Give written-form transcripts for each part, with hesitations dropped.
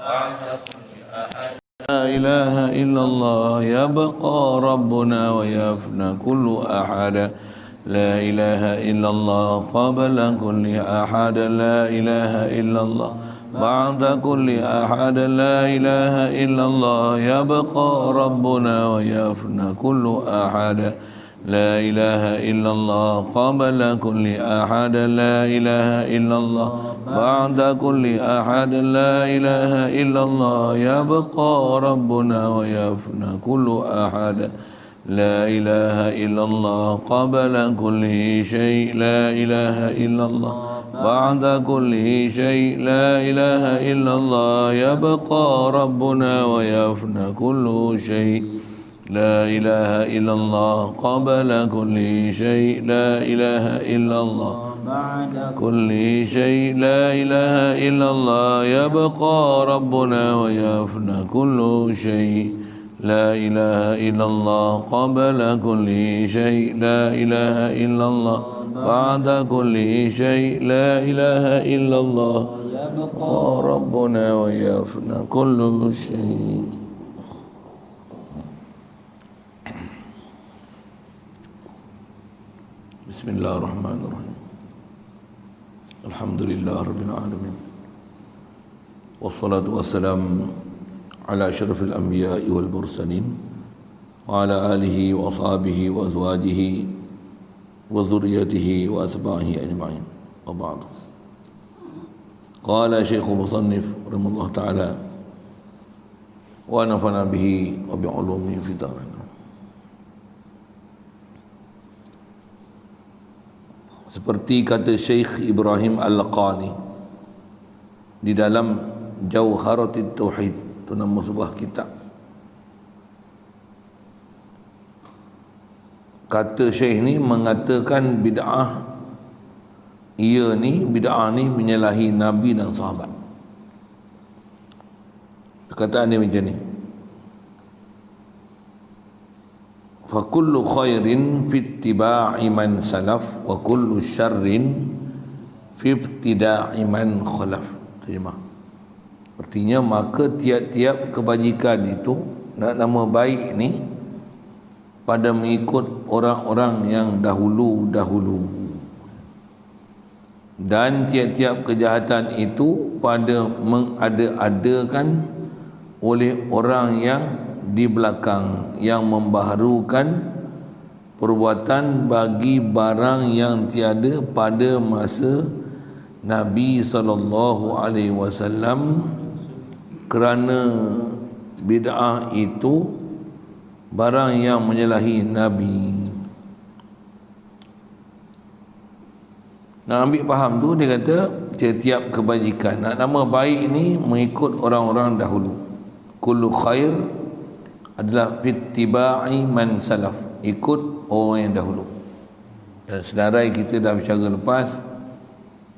لا إله إلا الله يبقى ربنا ويفنى كل أحد لا إله إلا الله قبل كل أحد لا إله إلا الله بعد كل أحد لا إله إلا الله يبقى ربنا ويفنى كل أحد لا إله إلا الله قبل كل أحد لا إله إلا الله بعد كل أحد لا إله إلا الله يبقى ربنا ويفنى كل أحد لا إله إلا الله قبل كل شيء لا إله إلا الله بعد كل شيء لا إله إلا الله يبقى ربنا ويفنى كل شيء لا إله إلا الله قبل كل شيء لا إله إلا الله بعد كل شيء لا إله إلا الله يبقى ربنا ويفنى كل شيء لا إله إلا الله قبل كل شيء لا إله إلا الله بعد كل شيء لا إله إلا الله يبقى ربنا ويفنى كل شيء. بسم الله الرحمن الرحيم الحمد لله رب العالمين والصلاة والسلام على أشرف الأنبياء والمرسلين وعلى آله وأصحابه وأزواجه وذريته وأتباعه أجمعين وبعد. قال شيخ مصنف رحمه الله تعالى ونفعنا به وبعلومه في دارنا. Seperti kata Syekh Ibrahim Al-Laqani di dalam Jauharatul Tauhid, itu nama sebuah kitab. Kata Syekh ni mengatakan bid'ah, bid'ah ni menyalahi Nabi dan sahabat. Perkataan dia macam ni. Fa kullu khairin fi ittiba'i man salaf wa kullu syarrin fi ibtida'i man khalaf. Terjemah. Artinya maka tiap-tiap kebajikan itu, nama baik ni pada mengikut orang-orang yang dahulu-dahulu, dan tiap-tiap kejahatan itu pada mengada-adakan oleh orang yang di belakang, yang membaharukan perbuatan bagi barang yang tiada pada masa Nabi SAW, kerana bid'ah itu barang yang menyalahi Nabi. Nak ambil faham tu, dia kata setiap kebajikan, nak nama baik ni mengikut orang-orang dahulu. Kullu khair adalah fittiba'i man salaf, ikut orang yang dahulu. Dan senarai kita dah bicara lepas,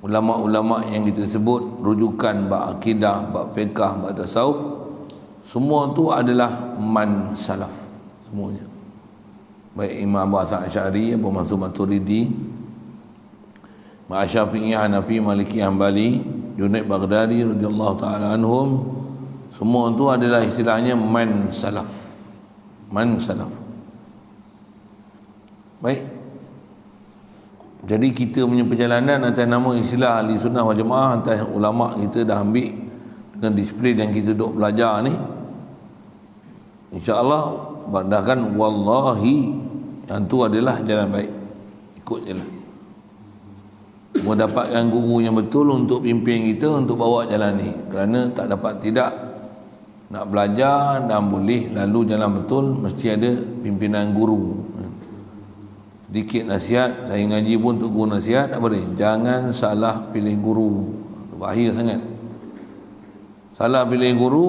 ulama-ulama yang kita sebut rujukan bab akidah, bab fiqh, bab tasawuf, semua tu adalah man salaf semuanya. Baik Imam Abu Hasan Asy'ari, Abu Mansur Maturidi, Syafi'i, Hanafi, Maliki, Hanbali, Junaid Baghdadi radhiyallahu taala anhum, semua tu adalah istilahnya man salaf. Man salaf. Baik. Jadi kita punya perjalanan atas nama istilah Ahli Sunnah wal Jamaah, atas ulama kita dah ambil dengan disiplin yang kita duk belajar ni, insya-Allah bandahkan wallahi yang tu adalah jalan baik. Ikut je lah. Mendapatkan guru yang betul untuk pimpin kita, untuk bawa jalan ni. Kerana tak dapat tidak, nak belajar dan boleh lalu jalan betul, mesti ada pimpinan guru. Sedikit nasihat, saya ngaji pun untuk guru nasihat, apa dia? Jangan salah pilih guru. Bahaya sangat. Salah pilih guru,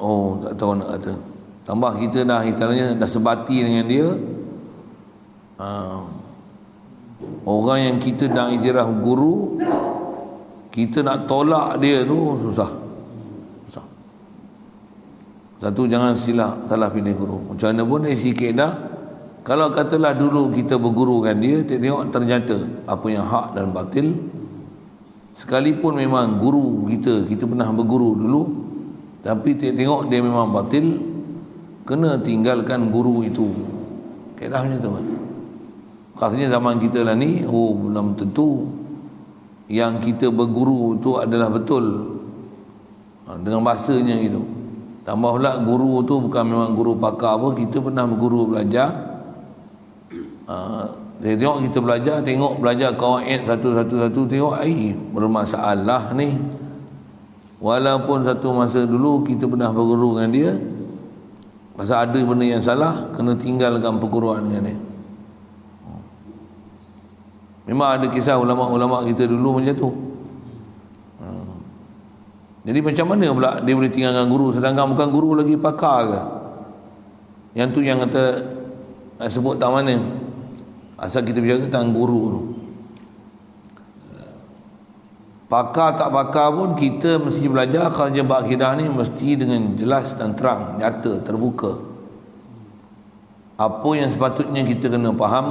oh tak tahu nak kata. Tambah kita dah istilahnya dah sebati dengan dia. Orang yang kita dah iktiraf guru, kita nak tolak dia tu susah. Satu, jangan salah pilih guru. Macam mana pun dari sikit dah. Kalau katalah dulu kita berguru dengan dia, tengok ternyata apa yang hak dan batil, sekalipun memang guru kita pernah berguru dulu, tapi tengok dia memang batil, kena tinggalkan guru itu. Kaedah macam tu kan. Khasnya zaman kita lah ni, belum tentu yang kita berguru tu adalah betul dengan bahasanya gitu. Tambah pula guru tu bukan memang guru pakar apa, kita pernah berguru belajar. Tengok kita belajar kawaid satu-satu, tengok bermasalah ni. Walaupun satu masa dulu kita pernah berguru dengan dia, pasal ada benda yang salah, kena tinggalkan perguruan dengan dia. Memang ada kisah ulama-ulama kita dulu macam tu. Jadi macam mana pula dia boleh tinggalkan guru, sedangkan bukan guru lagi pakar ke? Yang tu yang kata sebut tak mana, asal kita bercakap tentang guru tu. Pakar tak pakar pun kita mesti belajar kerja berakidah ni mesti dengan jelas dan terang, nyata, terbuka. Apa yang sepatutnya kita kena faham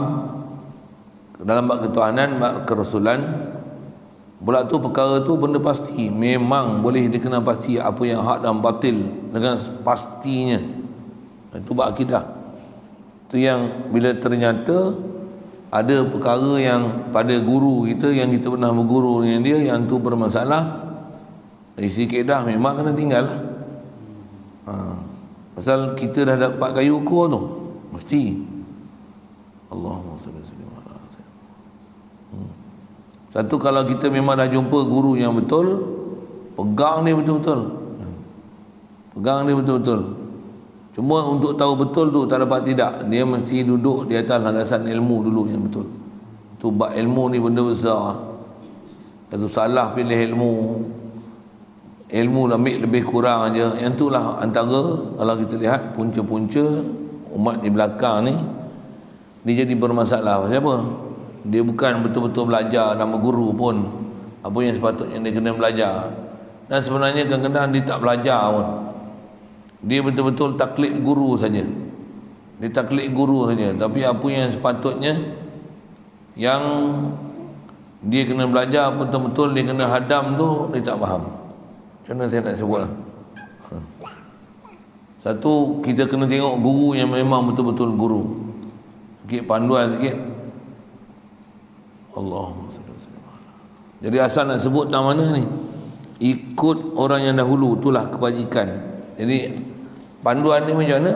dalam bab ketuhanan, bab kerasulan. Pula tu perkara tu benda pasti, memang boleh dikenal pasti apa yang hak dan batil dengan pastinya. Itu bab akidah. Itu yang bila ternyata ada perkara yang pada guru kita yang kita pernah berguru dengan dia yang tu bermasalah, dari segi kaedah memang kena tinggal lah. Pasal kita dah dapat kayu ukur tu, mesti. Allahumma salli alaihi wasallam. Satu, kalau kita memang dah jumpa guru yang betul, pegang dia betul-betul. Pegang dia betul-betul. Cuma untuk tahu betul tu tak dapat tidak, dia mesti duduk di atas landasan ilmu dulu yang betul. Tu bab ilmu ni benda besar. Kalau salah pilih ilmu ambil lebih kurang aja. Yang tu lah antara, kalau kita lihat punca-punca umat di belakang ni, dia jadi bermasalah. Pasal apa? Dia bukan betul-betul belajar nama guru pun apa yang sepatutnya dia kena belajar. Dan sebenarnya kadang-kadang dia tak belajar pun, dia betul-betul taklid guru saja. Dia taklid guru saja, tapi apa yang sepatutnya yang dia kena belajar betul-betul, dia kena hadam tu, dia tak faham. Macam mana saya nak sebut lah. Satu, kita kena tengok guru yang memang betul-betul guru. Sikit panduan sikit. Allahumma salli alaihi wasallam. Jadi asal nak sebut tak mana ni, ikut orang yang dahulu, itulah kebajikan. Jadi panduan ni macam mana?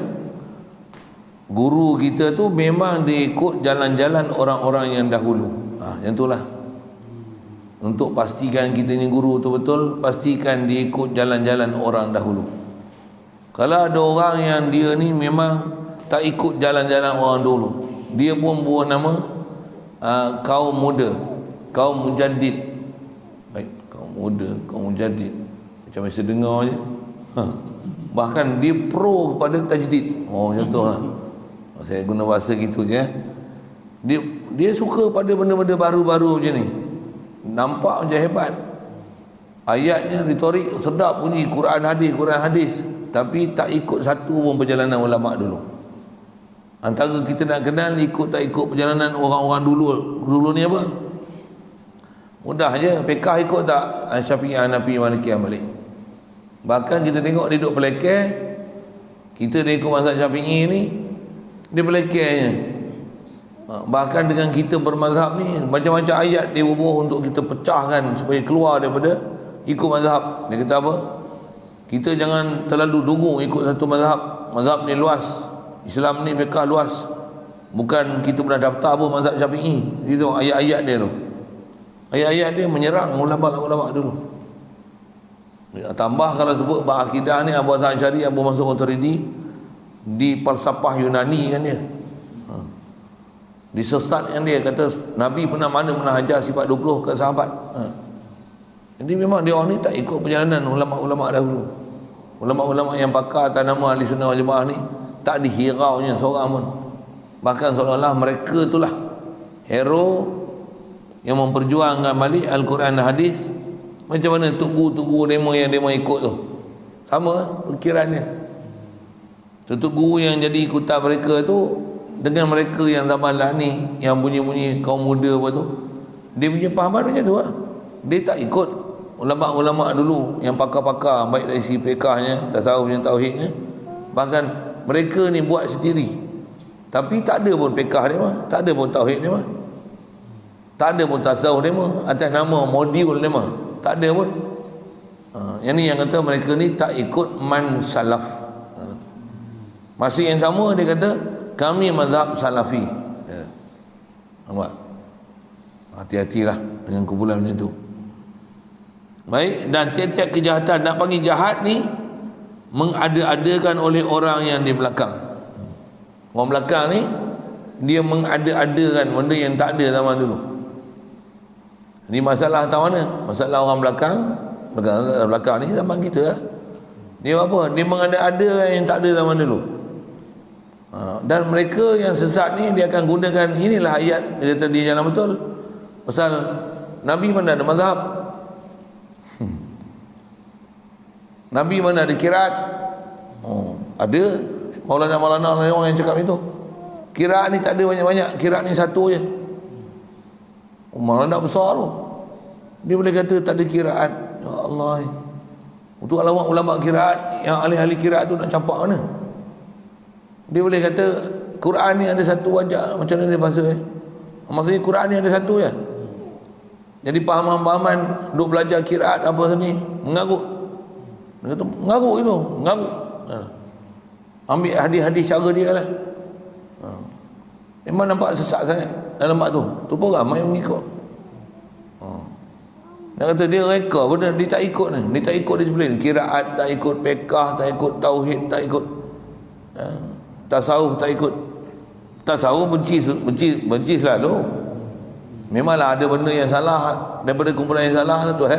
Guru kita tu memang dia ikut jalan-jalan orang-orang yang dahulu. Yang itulah. Untuk pastikan kita ni guru tu betul, pastikan dia ikut jalan-jalan orang dahulu. Kalau ada orang yang dia ni memang tak ikut jalan-jalan orang dulu, dia pun buat nama kaum muda, kaum mujaddid. Baik, kaum muda, kaum mujaddid, macam biasa dengar je. Bahkan dia pro kepada tajdid. Contohlah, saya guna bahasa gitu je. Dia suka pada benda-benda baru-baru macam ni, nampak macam hebat. Ayatnya retorik sedap bunyi, Quran hadis, tapi tak ikut satu pun perjalanan ulama dulu. Antara kita nak kenal ikut tak ikut perjalanan orang-orang dulu ni apa? Mudah je. Fiqh ikut tak? Syafi'i, Hanafi, Maliki, Hanbali. Bahkan kita tengok dia duduk pelekeh, kita dia ikut mazhab Syafi'i ni, dia pelekehnya. Bahkan dengan kita bermazhab ni, macam-macam ayat dia bubuh untuk kita pecahkan supaya keluar daripada ikut mazhab. Dia kata apa? Kita jangan terlalu dungu ikut satu mazhab. Mazhab ni luas, Islam ni fiqh luas. Bukan kita pernah daftar pun mazhab Syafi'i. Itu ayat-ayat dia tu. Ayat-ayat dia menyerang ulama-ulama dulu. Tambah kalau sebut bab akidah ni, Abu Hasan Asy'ari, Abu Mansur Maturidi, di falsafah Yunani kan dia. Disesatkan dia, kata Nabi pernah ajar sifat 20 ke sahabat. Jadi memang dia orang ni tak ikut perjalanan ulama-ulama dahulu. Ulama-ulama yang pakar atas nama Ahli Sunnah wal Jamaah ni tak dihiraunya seorang pun. Bahkan seolah-olah mereka itulah hero yang memperjuangkan balik Al-Quran dan hadis. Macam mana tugu-tugu demo yang demo ikut tu, sama fikirannya. Tutu guru yang jadi ikutan mereka tu dengan mereka yang zaman lah ni, yang bunyi-bunyi kaum muda apa tu, dia punya pahaman macam tu lah. dia tak ikut ulama-ulama dulu yang pakar-pakar, baik dari segi fiqahnya, tasawufnya, tauhidnya. Bahkan mereka ni buat sendiri, tapi tak ada pun fiqah dia mah, tak ada pun tauhid dia mah, tak ada pun tasawuf dia mah, atas nama modul dia mah tak ada pun. Yang ni yang kata mereka ni tak ikut man salaf. Masih yang sama dia kata kami mazhab salafi. Nampak? Hati-hatilah dengan kumpulan macam tu. Baik, dan tiap-tiap kejahatan nak panggil jahat ni mengada-adakan oleh orang yang di belakang. Orang belakang ni dia mengada-adakan benda yang tak ada zaman dulu. Ini masalah tahu mana? Masalah orang belakang ni zaman kita lah. Dia apa? Dia mengada-adakan yang tak ada zaman dulu. Dan mereka yang sesat ni dia akan gunakan inilah ayat dia kata dia jalan betul. Pasal Nabi mana ada mazhab? Nabi mana ada kiraat? Ada Maulana orang yang cakap itu. Kiraat ni tak ada banyak-banyak, kiraat ni satu je. Maulana besar tu. Dia boleh kata tak ada kiraat. Ya Allah. Untuk ulama kiraat, yang ahli-ahli kiraat tu nak campak mana? Dia boleh kata Quran ni ada satu wajah. Macam mana dia bahasa maksudnya Quran ni ada satu je. Jadi pahaman-pahaman duk belajar kiraat apa ni mengarut. Dia kata mengarut itu, mengarut. Ambil hadis-hadis cara dia lah. Memang nampak sesat sangat dalam bab tu. Tu pun ramai yang mengikut. Dia kata dia reka pun dia tak ikut ni. Dia tak ikut disiplin. Kiraat tak ikut, fiqh tak ikut, tauhid tak ikut. Tasawuf tak ikut. Tasawuf benci selalu. Memanglah ada benda yang salah daripada kumpulan yang salah satu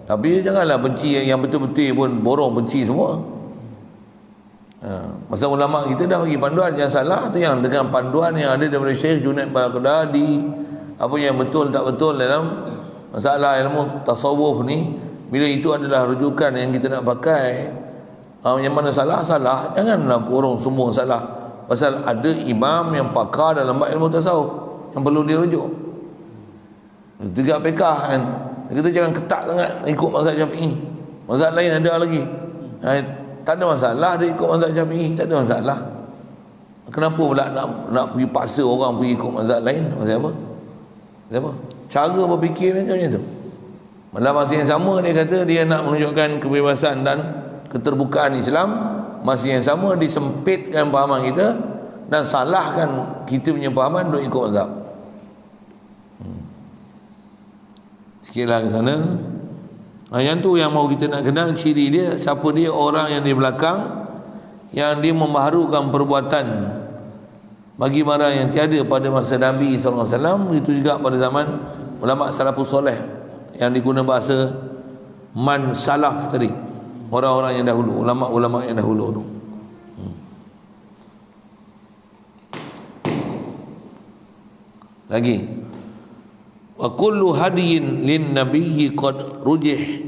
tapi janganlah benci yang betul-betul pun borong benci semua. Masa ulama kita dah bagi panduan yang salah tu yang dengan panduan yang ada daripada Syekh Junaid Baghdadi, apa yang betul tak betul dalam masalah ilmu tasawuf ni, bila itu adalah rujukan yang kita nak pakai. Yang mana salah, janganlah borong semua salah. Pasal ada imam yang pakar dalam ilmu tasawuf yang perlu dirujuk. Tiga fiqah kan, kita jangan ketat sangat ikut mazhab Syafi'i. Mazhab lain ada lagi. Tak ada masalah dia ikut mazhab Syafi'i, tak ada masalah. Kenapa pula nak pergi paksa orang pergi ikut mazhab lain? Pasal apa? Cara berfikir macam tu. Dalam masa yang sama dia kata dia nak menunjukkan kebebasan dan keterbukaan Islam, masa yang sama disempitkan pahaman kita dan salahkan kita punya pahaman untuk ikut mazhab. Sikitlah ke sana. Yang tu yang mau kita nak kenal ciri dia, siapa dia orang yang di belakang yang dia membaharukan perbuatan bagi barang yang tiada pada masa Nabi SAW. Itu juga pada zaman ulama salafus soleh yang diguna bahasa man salaf tadi, orang-orang yang dahulu, ulama-ulama yang dahulu tu. Lagi wa kullu hadiyin lin nabiyyi qad rujih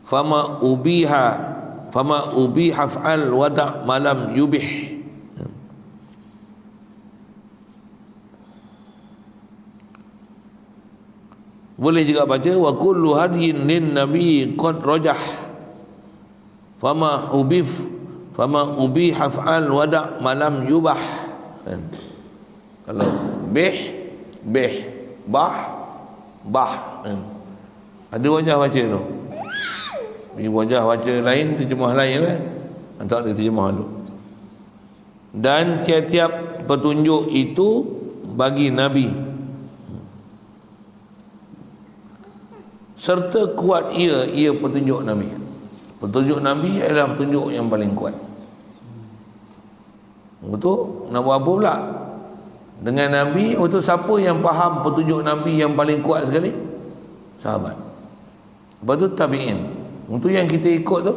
fama ubiha fa'al wada' malam yubih. Boleh juga baca wa kullu hadiyin lin nabiyyi qad rajah fama ubiha fa'al wada' malam yubah. Kalau bah ada wajah baca tu, ni wajah baca lain, terjemah lain kan, tak ada terjemah tu. Dan tiap-tiap petunjuk itu bagi Nabi, serta kuat ia petunjuk Nabi. Petunjuk Nabi adalah petunjuk yang paling kuat. Betul? Nak buat apa pula dengan Nabi? Untuk siapa yang faham petunjuk Nabi yang paling kuat sekali? Sahabat. Lepas tu tabi'in. Untuk yang kita ikut tu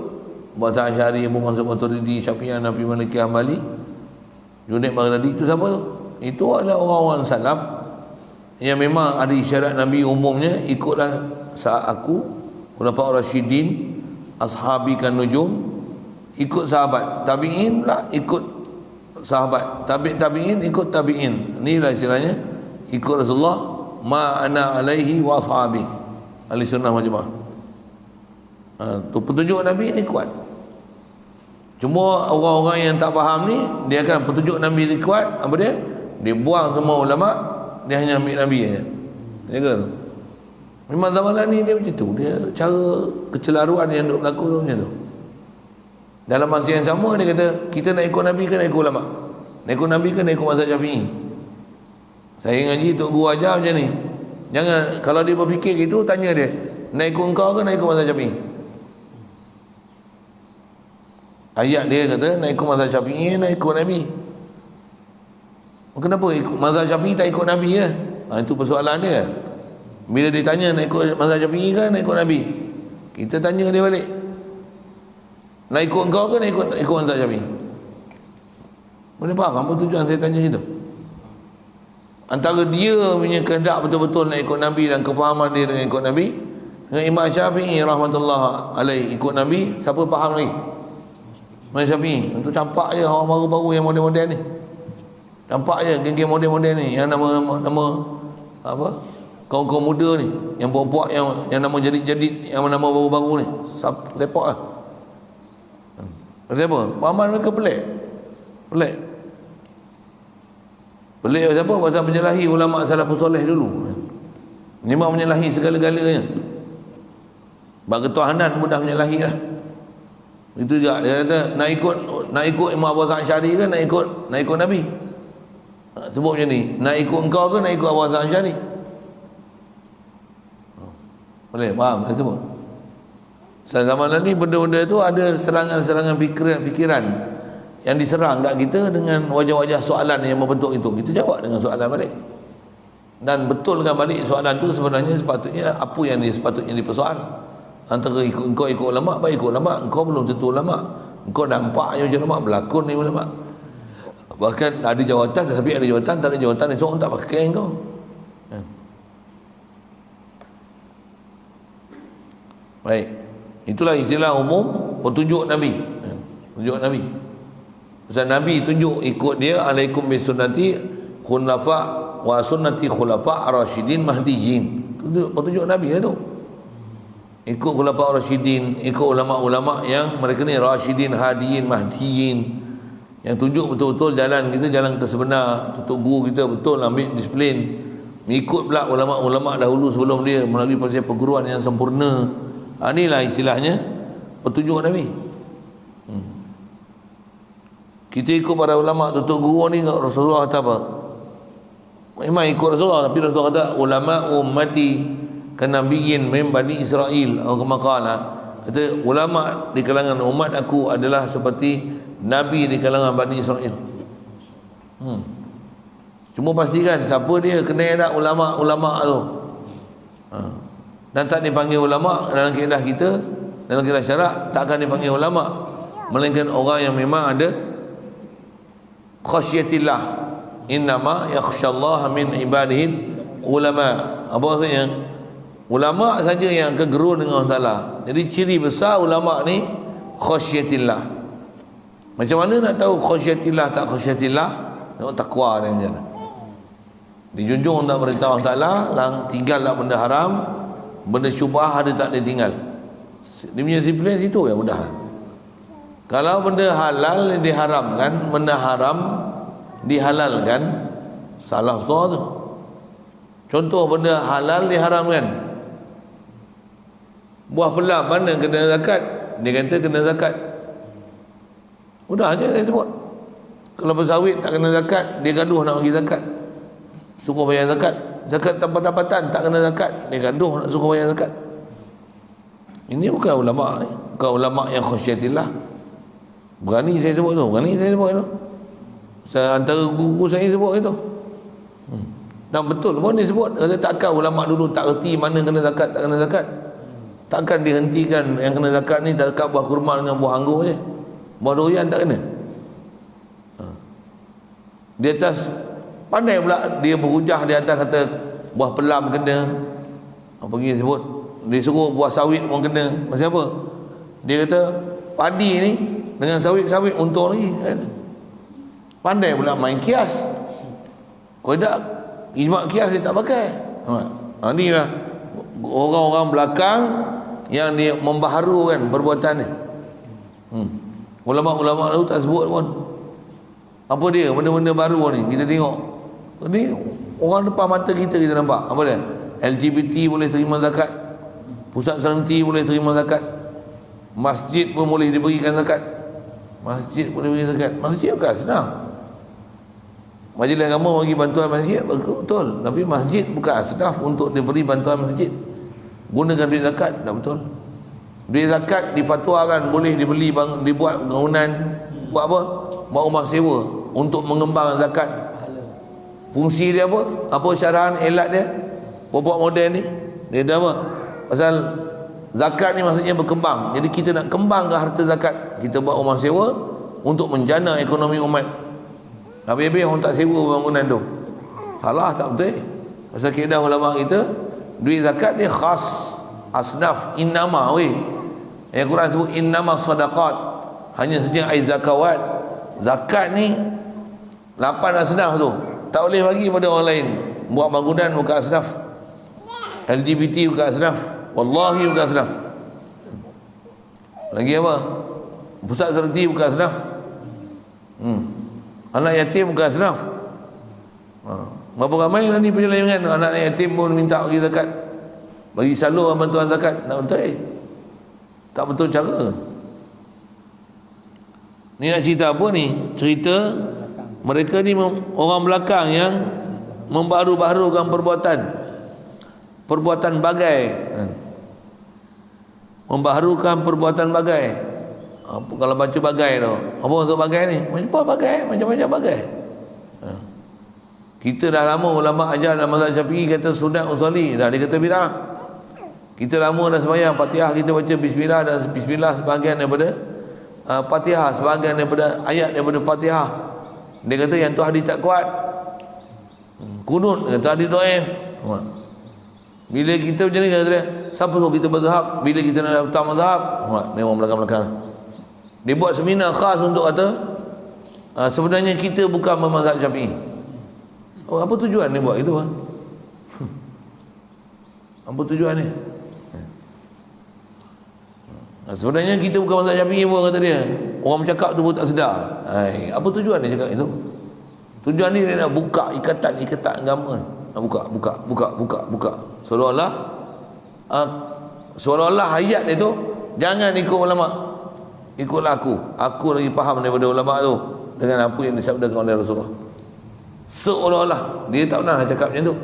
Bahasa Asy'ari, Abu Mansur Maturidi, Syafi'iyah, Nabi Maliki Hambali, Junaid Baghdadi, itu siapa tu? Itu adalah orang-orang salaf yang memang ada isyarat Nabi umumnya, ikutlah saat aku Khulafaur Rasyidin, ashabi kan nujum, ikut sahabat. Tabi'in pula ikut sahabat, tabi'in ikut tabi'in. Inilah istilahnya ikut Rasulullah, ma ana alaihi wa ashabi. ahli sunnah wal jamaah. Tu petunjuk Nabi ni kuat. Cuma orang-orang yang tak faham ni, dia akan petunjuk Nabi ni kuat, apa dia? Dia buang semua ulama, dia hanya ambil Nabi saja. Ya ke? Memang zaman ni dia macam tu. Dia cara kecelaruan yang duk berlaku tu macam tu. Dalam masa yang sama dia kata, kita nak ikut Nabi ke nak ikut ulama? Nak ikut Nabi ke nak ikut mazhab Syafi'i? Saya ngaji tok guru ajar macam ni. Jangan, kalau dia berfikir gitu, tanya dia, nak ikut engkau ke nak ikut mazhab Syafi'i? Ayat dia kata nak ikut mazhab Syafi'i, nak ikut Nabi. Kenapa ikut mazhab Syafi'i tak ikut Nabi ke? Itu persoalan dia. Bila dia tanya nak ikut mazhab Syafi'i ke nak ikut Nabi, kita tanya dia balik, nak ikut engkau ke nak ikut mazhab Syafi'i? Boleh faham apa tujuan saya tanya itu? Antara dia punya kehendak betul-betul nak ikut Nabi dan kefahaman dia dengan ikut Nabi, dengan Imam Syafi'i rahmatullah alaih ikut Nabi, siapa faham lagi? Imam Syafi'i. Untuk campak je orang baru-baru yang model-model ni. Campak je geng-geng model-model ni yang nama apa? Kaum-kaum muda ni, yang puak-puak yang nama jadid-jadid, yang nama baru-baru ni. Sepak lah. Pasal apa? Pahaman mereka pelik. Pelik pasal apa? Pasal menyalahi ulama salafus soleh dulu. Memang menyalahi segala-galanya. Bab ketuhanan mudah menyalahi lah. Itu juga dia kata nak ikut Imam Abu Hasan Asy'ari ke nak ikut Nabi? Sebut macam ni, nak ikut engkau ke nak ikut Abu Hasan Asy'ari? Boleh faham saya sebut? Zaman ni benda-benda tu ada serangan-serangan fikiran yang diserang kat kita dengan wajah-wajah soalan yang membentuk itu. Kita jawab dengan soalan balik. Dan betulkan balik soalan tu sebenarnya sepatutnya apa yang sepatutnya dipersoal. Antara engkau ikut ulama, baik ikut ulama, engkau belum tentu ulama. Engkau nampak macam ulama, berlakon ni ulama. Bahkan ada jawatan, tapi ada jawatan, tak ada jawatan, seorang tak pakai engkau. Baik. Itulah istilah umum petunjuk Nabi. Petunjuk Nabi. Pasal Nabi tunjuk ikut dia, alaikum bi sunnati khulafa wa sunnati khulafa ar-rasyidin mahdiyyin. Petunjuk Nabi lah tu. Ikut khulafa ar-rasyidin, ikut ulama-ulama yang mereka ni rasyidin, hadiyin, mahdiyyin. Yang tunjuk betul-betul jalan kita, jalan kita sebenar. Tutup guru kita betul ambil disiplin. Mengikut pula ulama-ulama dahulu sebelum dia melalui proses perguruan yang sempurna. Inilah istilahnya petunjuk Nabi. Kita ikut para ulama, tutup guru ni Rasulullah kata apa? Memang ikut Rasulullah, tapi Rasulullah kata ulama ummati kanabiyyin min bani Israel atau kemaqala. Kata ulama di kalangan umat aku adalah seperti nabi di kalangan Bani Israel. Cuma pastikan siapa dia, kena ada ulama-ulama tu. Dan tak dipanggil ulama dalam kaedah kita, dalam kaedah syarak tak akan dipanggil ulama, melainkan orang yang memang ada khasyatillah. Innama yakhsyallaha min ibadihi ulama. Apa maksudnya? Ulama saja yang akan gerun dengan Allah Ta'ala. Jadi ciri besar ulama ni khasyatillah. Macam mana nak tahu khasyatillah tak khasyatillah? Tengok takwa dia macam mana. Dijunjung tak perintah Allah Ta'ala, tinggallah benda haram, benda syubhah ada tak dia tinggal. Dia punya disiplin situ ya mudah. Kalau benda halal diharamkan, benda haram dihalalkan, salah besar tu. Contoh benda halal diharamkan. Buah pelam mana kena zakat? Dia kata kena zakat. Mudah aja saya sebut. Kalau bersawit tak kena zakat, dia gaduh nak bagi zakat. Suruh bayar zakat. Zakat tanpa pendapatan tak kena zakat, dia gaduh nak suruh bayar zakat. Ini bukan ulama ni, bukan ulama yang khasyatillah. Berani saya sebut tu, Saya antara guru saya sebut itu. Dan betul pun dia sebut, kata takkan ulama dulu tak erti mana kena zakat tak kena zakat. Takkan dihentikan yang kena zakat ni tak zakat buah kurma dengan buah anggur je. Buah durian tak kena. Di atas pandai pula dia berhujah di atas kata buah pelam kena. Apa pergi sebut, dia suruh buah sawit pun kena. Pasal apa? Dia kata padi ni dengan sawit-sawit untung lagi. Pandai pula main kias. Kalau tak ijma' kias dia tak pakai. Ni lah orang-orang belakang yang dia membaharukan perbuatan ni. Ulama-ulama lalu tak sebut pun. Apa dia? Benda-benda baru ni kita tengok. Ni orang depan mata kita nampak. Apa dia? LGBT boleh terima zakat. Pusat sereniti boleh terima zakat. Masjid pun boleh diberikan zakat. Masjid boleh beri zakat. Masjid bukan senang. Majlis agama bagi bantuan masjid betul. Tapi masjid bukan asnaf untuk diberi bantuan masjid. Gunakan duit zakat tak betul. Duit zakat difatwakan boleh dibeli dibuat bangunan, buat apa? Buat rumah sewa untuk mengembangkan zakat. Fungsi dia apa? Apa syarahan elat dia? Buat model ni. Dia tahu apa? Pasal zakat ni maksudnya berkembang. Jadi kita nak kembangkan harta zakat. Kita buat rumah sewa untuk menjana ekonomi umat. Habis-habis orang tak sewa bangunan tu. Salah tak betul? Pasal kaedah ulama kita, duit zakat dia khas asnaf innama weh. Yang Quran sebut innama sadaqat. Hanya saja ai zakawat. Zakat ni 8 asnaf tu. Tak boleh bagi pada orang lain. Buat bangunan bukan asnaf. LGBT bukan asnaf. Wallahi bukan asnaf. Lagi apa? Pusat sereniti bukan asnaf. Anak yatim bukan asnaf. Berapa ramai lah ni penyelewengan. Anak yatim pun minta bagi zakat. Bagi salur bantuan zakat. Tak betul tak betul cara. Ni nak cerita apa ni? Cerita mereka ni orang belakang yang membaharu-baharukan perbuatan bagai. Membaharukan perbuatan bagai. Apa kalau baca bagai tu? Apa maksud bagai ni? Macam-macam bagai. Kita dah lama ulama ajar dalam mazhab Syafi'i kata sunat usolli, dah dia kata bid'ah. Kita lama dah sembahyang Fatihah kita baca bismillah, dan bismillah sebahagian daripada Fatihah, sebahagian daripada ayat daripada Fatihah. Dia kata yang tu hadis tak kuat. Kunut kata hadis dhaif. Bila kita macam ni kata dia, siapa suruh kita berzahab bila kita nak daftar mazhab? Memang belakang-belakang. Dia buat seminar khas untuk kata sebenarnya kita bukan mazhab Syafi'i. Apa tujuan dia buat itu? Apa tujuan ni? Sebenarnya kita bukan mazhab Syafi'i pun kata dia. Orang bercakap tu pun tak sedar. Apa tujuan dia cakap itu? Tujuan dia nak buka ikatan agama. Nak buka. Seolah-olah ayat dia tu jangan ikut ulama. Ikutlah aku. Aku lagi faham daripada ulama tu dengan apa yang disabdakan oleh Rasulullah. Seolah-olah dia tak pernah cakap macam tu.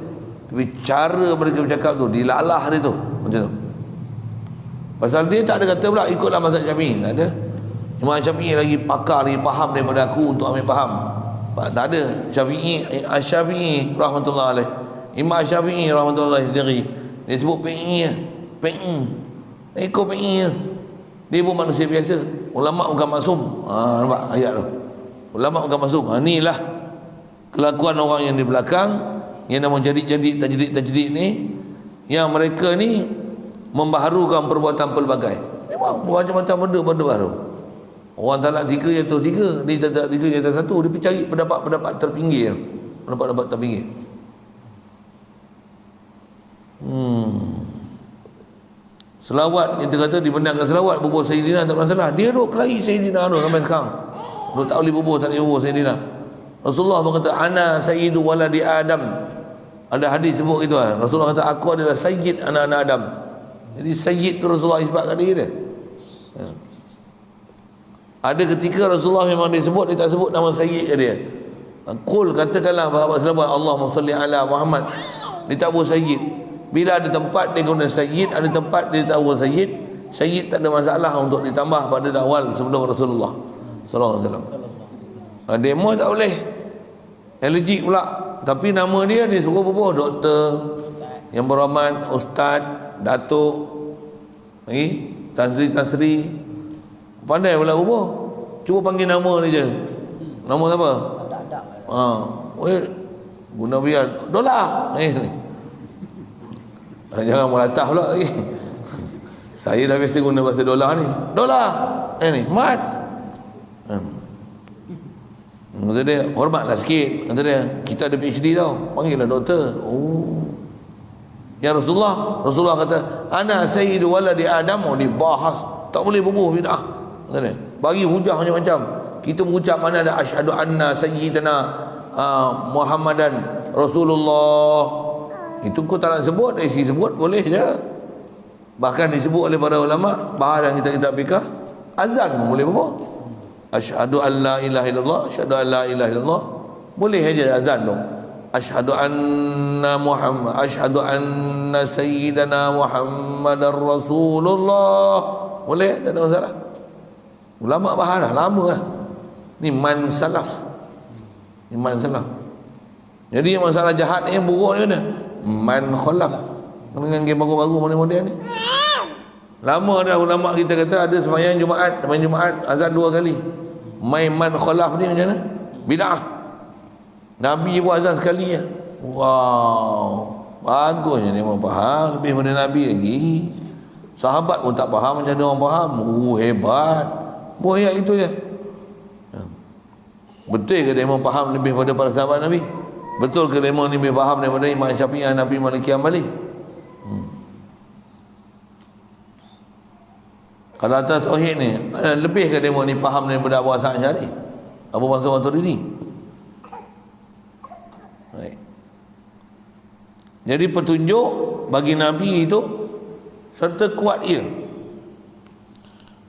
Tapi cara mereka bercakap tu, dilalah dia tu macam tu. Pasal dia tak ada kata pula ikutlah mazhab Syafi'i, tak ada. Imam Syafi'i lagi pakar, lagi faham daripada aku untuk ambil faham. Tak ada. Syafi'i rahmatullah alaih, Imam Syafi'i rahmatullah sendiri, dia sebut PI. Ikut PI. Dia pun manusia biasa. Ulama bukan maksum. Nampak ayat tu. Ulama bukan maksum. Inilah kelakuan orang yang di belakang yang nama jadi tajdid ni, yang mereka ni membaharukan perbuatan pelbagai. Memang macam-macam benda baru. Orang talak 3 jatuh 3, dia talak 3 jatuh 1, dia pergi cari pendapat terpinggir. Pendapat terpinggir. Selawat, kita kata dibenarkan selawat, bubuh Sayyidina tak masalah. Dia duk kelahi Sayyidina tu sampai sekarang. Duk tak boleh bubuh, tak boleh bubuh Sayyidina. Rasulullah pun kata ana sayyidu waladi Adam. Ada hadis sebut gitu kan. Rasulullah kata aku adalah sayyid anak-anak Adam. Jadi sayyid tu Rasulullah isbatkan diri dia. Ada ketika Rasulullah memang dia sebut, dia tak sebut nama sayyid dia. Qul, katakanlah bahawa selawat Allahumma salli ala Muhammad. Dia tak buat sayyid. Bila ada tempat dia guna sayyid, ada tempat dia tak buat sayyid. Sayyid tak ada masalah untuk ditambah pada awal sebelum Rasulullah sallallahu alaihi wasallam. Demo tak boleh. Allergic pula. Tapi nama dia suruh bubuh doktor, yang berhormat ustaz, datuk, lagi Tan Sri. Pandai pula bubuh. Cuba panggil nama dia je. Nama siapa? Guna biar dolar. Jangan melatah pula lagi. Saya dah biasa guna bahasa dolar ni. Dolar. Ni mat. Kata dia, hormatlah sikit. Kata dia, kita ada PhD tau, panggillah doktor. Ya Rasulullah kata, ana sayyidu waladi Adam. Oh, dibahas, tak boleh bubuh bid'ah. Kata, bagi hujah macam-macam. Kita mengucap mana ada asyhadu anna sayyidana Muhammadan Rasulullah. Itu kau tak nak sebut, isi sebut boleh je. Bahkan disebut oleh para ulama, bahas dalam kitab-kitab fikah, azan pun boleh bubuh. Asyhadu an la ilaha illallah, asyhadu an la ilaha illallah. Boleh aja azan tu. Asyhadu anna Muhammad, asyhadu anna sayyidana Muhammadar Rasulullah. Boleh, tak ada masalah. Ulama bahas dah lama lah. Ni man salaf. Ni man salaf. Jadi masalah jahat ni yang buruk ni ada. Man khalaf. Dengan game baru-baru model-model ni. Lama dah ulama kita kata ada sembahyang Jumaat, azan 2 kali. Man khalaf ni macam mana? Bid'ah. Nabi buat azan sekali ya. Wow, bagusnya dia mau faham lebih pada Nabi lagi. Sahabat pun tak faham macam dia orang faham. Hebat. Ayat itu je. Betul ke dia mau faham lebih pada para sahabat Nabi? Betul ke dia mau lebih faham daripada Imam Syafi'i, Hanafi, Maliki, Hambali? Kalau atas tauhid ni, lebih ke dia mau ni faham daripada Abu Hasan Asy'ari, Abu Mansur Maturidi? Baik. Jadi petunjuk bagi Nabi itu serta kuat ia.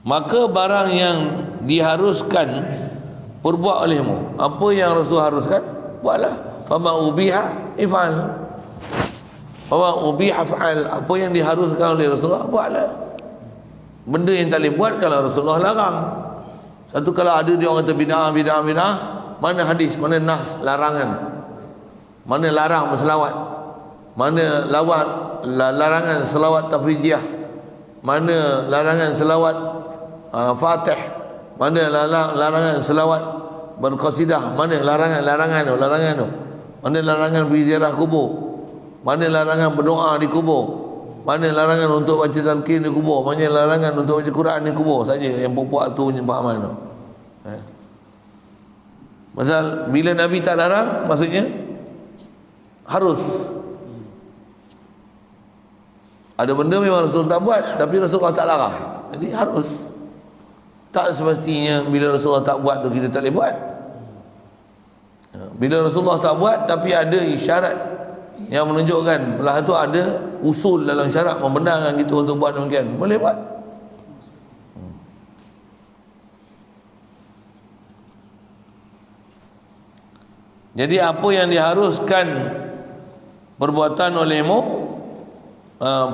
Maka barang yang diharuskan perbuat olehmu. Apa yang Rasul haruskan, buatlah. Fama ubiha if'al. Fama ubiha fa'al. Apa yang diharuskan oleh Rasulullah, buatlah. Benda yang tak boleh buat kalau Rasulullah larang. Satu kalau ada dia orang kata bid'ah, mana hadis, mana nas larangan? Mana larang berselawat? Mana larangan selawat tafrijiyah? Mana larangan selawat Fatih? Mana larangan selawat berqasidah? Mana larangan tu? Mana larangan berziarah kubur? Mana larangan berdoa di kubur? Mana larangan untuk baca talqin di kubur? Mana larangan untuk baca Quran di kubur? Saja yang puak tu pahaman tu. Pasal bila Nabi tak larang, maksudnya harus. Ada benda memang Rasul tak buat, tapi Rasulullah tak larang, jadi harus. Tak semestinya bila Rasulullah tak buat tu kita tak boleh buat. Bila Rasulullah tak buat tapi ada isyarat yang menunjukkan belah tu ada usul dalam syarak membenarkan kita untuk buat demikian, boleh buat. Jadi apa yang diharuskan perbuatan olehmu,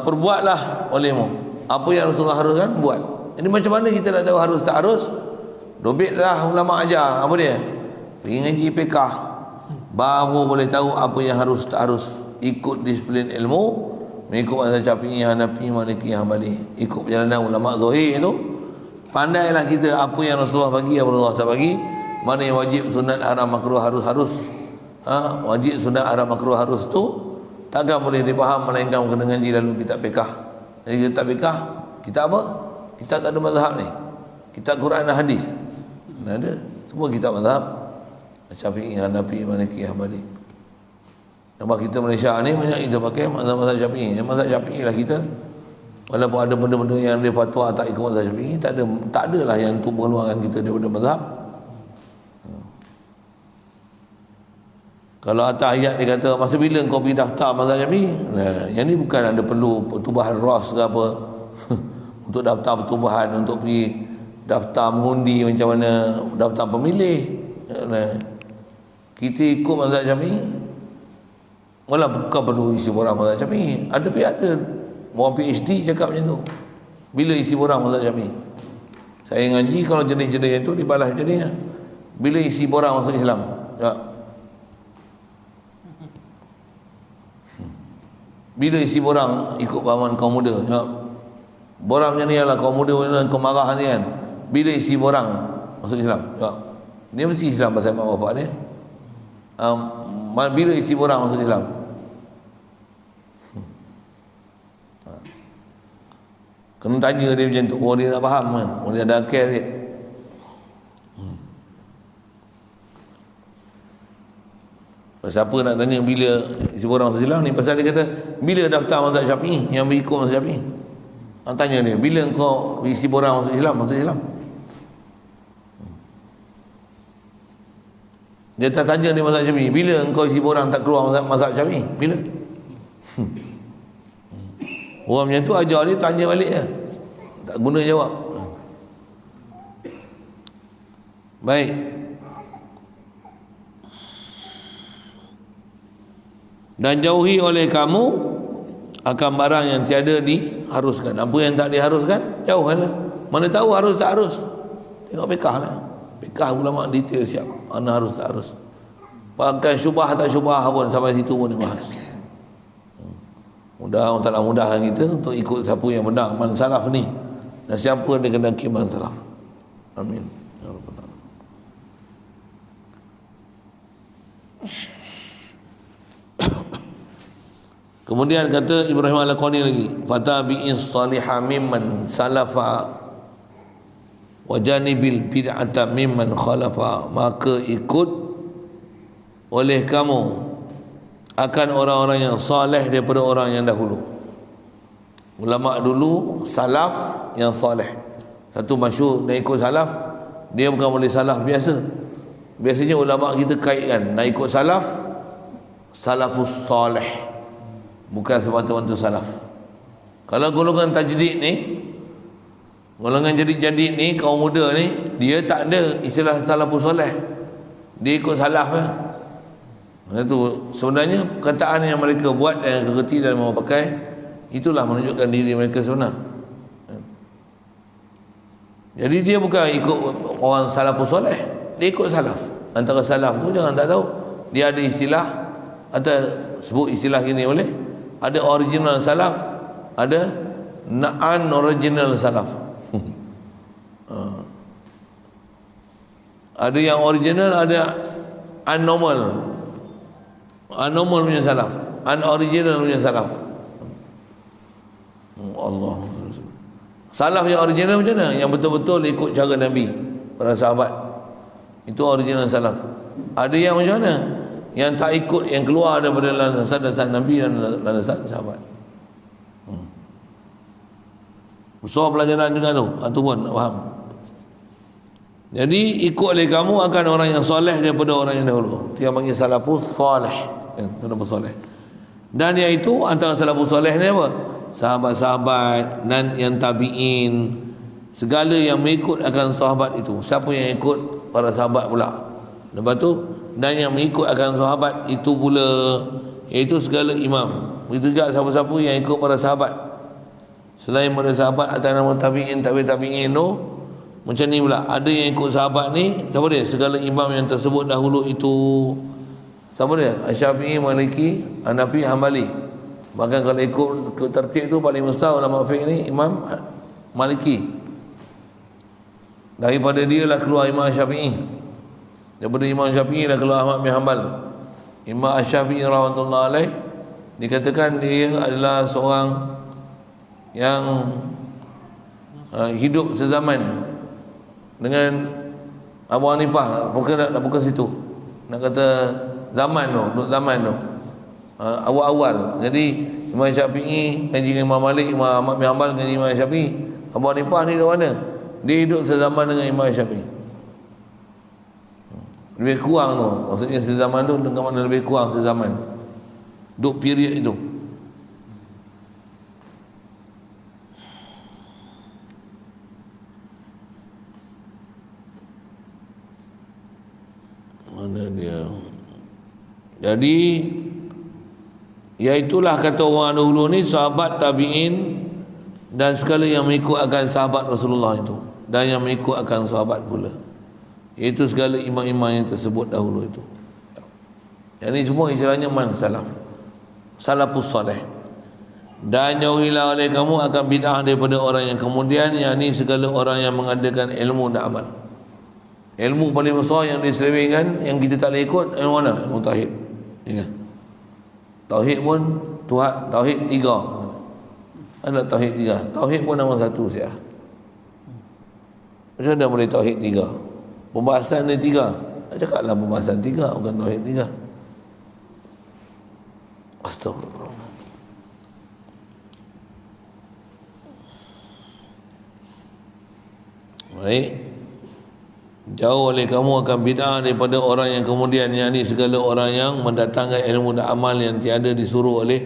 perbuatlah olehmu. Apa yang Rasulullah haruskan, buat. Jadi macam mana kita nak tahu harus tak harus? Dobitlah ulama ajar. Apa dia? Pergi ngaji fiqh, baru boleh tahu apa yang harus tak harus. Ikut disiplin ilmu, mengikut mazhab Syafi'i, Hanafi, Maliki, Hambali. Ikut perjalanan ulama zahir itu. Pandailah kita apa yang Rasulullah bagi, apa Rasulullah tak bagi. Mana yang wajib, sunat, haram, makruh, harus. Wajib, sunat, haram, makruh, harus tu takkan boleh dipaham melainkan kena ngaji lalu kitab fiqh. Jadi kitab fiqh, kita apa? Kita tak ada mazhab ni. Kitab Quran dan hadis. Mana ada? Semua kitab mazhab Syafi'i, Hanafi, Maliki, Hambali. Nampak kita Malaysia ni banyak kita pakai mazhab Syafi'i. Yang mazhab Syafi'i lah kita. Walaupun ada benda-benda yang dia fatwa tak ikut mazhab Syafi'i, tak adalah yang untuk mengeluarkan kita daripada mazhab. Kalau atas ayat dia kata masa bila kau pergi daftar mazhab Syafi'i, yang ni bukan ada perlu pertubuhan ras ke apa. Untuk daftar pertubuhan, untuk pergi daftar mengundi macam mana daftar pemilih. Kita ikut mazhab Syafi'i, malah bukan perlu isi borang mazhab Syafi'i. Ada orang PhD cakap macam tu. Bila isi borang mazhab Syafi'i? Saya ngaji kalau jenis-jenis itu dibalas macam ni. Bila isi borang masuk Islam? Ya. Bila isi borang ikut pahaman kaum muda? Ya. Borang macam ni ialah kaum muda kaum marah ni kan. Bila isi borang masuk Islam? Ya. Dia mesti Islam pasal mak bapak dia. Bila isi borang masuk Islam? Kena tanya dia macam tu. Oh, dia nak faham kan? Oh, dia ada akal sikit. Siapa nak tanya bila orang tersilap ni, pasal dia kata bila daftar mazhab Syafi'i yang berikut mazhab Syafi'i. Tanya dia, bila kau isi borang masuk Islam? Dia tak tanya dia mazhab Syafi'i, bila engkau isi borang tak keluar mazhab Syafi'i? Bila? Orang macam tu ajar dia, tanya balik je, tak guna jawab. Baik. Dan jauhi oleh kamu akan barang yang tiada diharuskan. Apa yang tak diharuskan, jauhkanlah. Mana tahu harus tak harus, tengok fiqh lah. Fiqh ulama detail siap mana harus tak harus. Bahkan syubah tak syubah pun sampai situ pun dibahas. Mudah Allah Ta'ala mudahkan kita untuk ikut siapa yang benar, man salaf ni, dan siapa dia kena man salaf. Amin. Ya Rabbal Alamin. Kemudian kata Ibrahim Al-Qani lagi, fatabi'in salihah mimman salafa wa janibil bid'ata mimman khalafa, maka ikut oleh kamu akan orang-orang yang saleh daripada orang yang dahulu. Ulama dulu salaf yang saleh. Satu masyhur nak ikut salaf, dia bukan boleh salaf biasa. Biasanya ulama kita kaitkan nak ikut salaf, salafus saleh, bukan semata-mata salaf. Kalau golongan tajdid ni, golongan jadid ni, kaum muda ni, dia tak ada istilah salafus soleh, dia ikut salaf lah. Itu sebenarnya perkataan yang mereka buat dan kerti dan mau pakai, itulah menunjukkan diri mereka sebenar. Jadi dia bukan ikut orang salafus soleh, dia ikut salaf. Antara salaf tu jangan tak tahu, dia ada istilah, atau sebut istilah gini boleh, ada original salaf, ada non-original salaf. Ada yang original, ada unnormal punya salaf, unoriginal punya salaf. Allah. Salaf yang original macam mana? Yang betul-betul ikut cara Nabi, para sahabat, itu original salaf. Ada yang macam mana? Yang tak ikut, yang keluar daripada landasan Nabi dan landasan sahabat. Besar pelajaran juga tu, itu pun nak faham. Jadi ikut oleh kamu akan orang yang soleh daripada orang yang dahulu. Itu yang panggil salafus soleh, salafus soleh. Dan iaitu antara salafus soleh ni apa? Sahabat-sahabat dan yang tabi'in, segala yang mengikut akan sahabat itu. Siapa yang ikut para sahabat pula. Lepas tu, dan yang mengikut akan sahabat itu pula, iaitu segala imam. Begitu juga siapa-siapa yang ikut para sahabat selain para sahabat atas nama tabi'in, tabi'in tu, macam ni pula. Ada yang ikut sahabat ni, siapa dia? Segala imam yang tersebut dahulu itu. Siapa dia? Asy-Syafi'i, Maliki, Hanafi, Hambali. Bahkan kalau ikut tertib tu paling besar ulama fiqh ni Imam Maliki. Daripada dia lah keluar Imam Syafi'i. Daripada Imam Syafi'i dah keluar Ahmad bin Hanbal. Imam Asy-Syafi'i rahmatullahi alaih dikatakan dia adalah seorang yang hidup sezaman dengan Abu Hanifah. Bukan situ, nak kata zaman tu, duduk zaman tu, awal-awal. Jadi Imam Syafi'i ngaji dengan Imam Malik, Imam Ahmad bin Hanbal ngaji Imam Syafi'i. Abu Hanifah ni dari mana? Dia hidup sezaman dengan Imam Syafi'i. Lebih kurang tu, maksudnya sezaman tu dengan mana lebih kurang sezaman, duk period itu. Mana dia? Jadi iaitulah kata orang dahulu ni, sahabat, tabi'in dan segala yang mengikut akan sahabat Rasulullah itu, dan yang mengikut akan sahabat pula, iaitu segala imam-imam yang tersebut dahulu itu. Yang ini semua istilahnya man salaf, salafus salih. Dan jauhilah oleh kamu akan bid'ah daripada orang yang kemudian, yang ini segala orang yang mengadakan ilmu dan amal. Ilmu paling besar yang diselewengkan, yang kita tak boleh ikut, ilmu mana? Ilmu tauhid. Ya. Tauhid pun Tuhan, tauhid tiga. Ada tauhid tiga. Tauhid pun nama satu saja. Macam mana boleh tauhid tiga? Pembahasan ni tiga. Cakaplah pembahasan tiga, bukan tauhid tiga. Astagfirullah. Baik. Jauh oleh kamu akan bid'ah daripada orang yang kemudian, yakni segala orang yang mendatangkan ilmu dan amal yang tiada disuruh oleh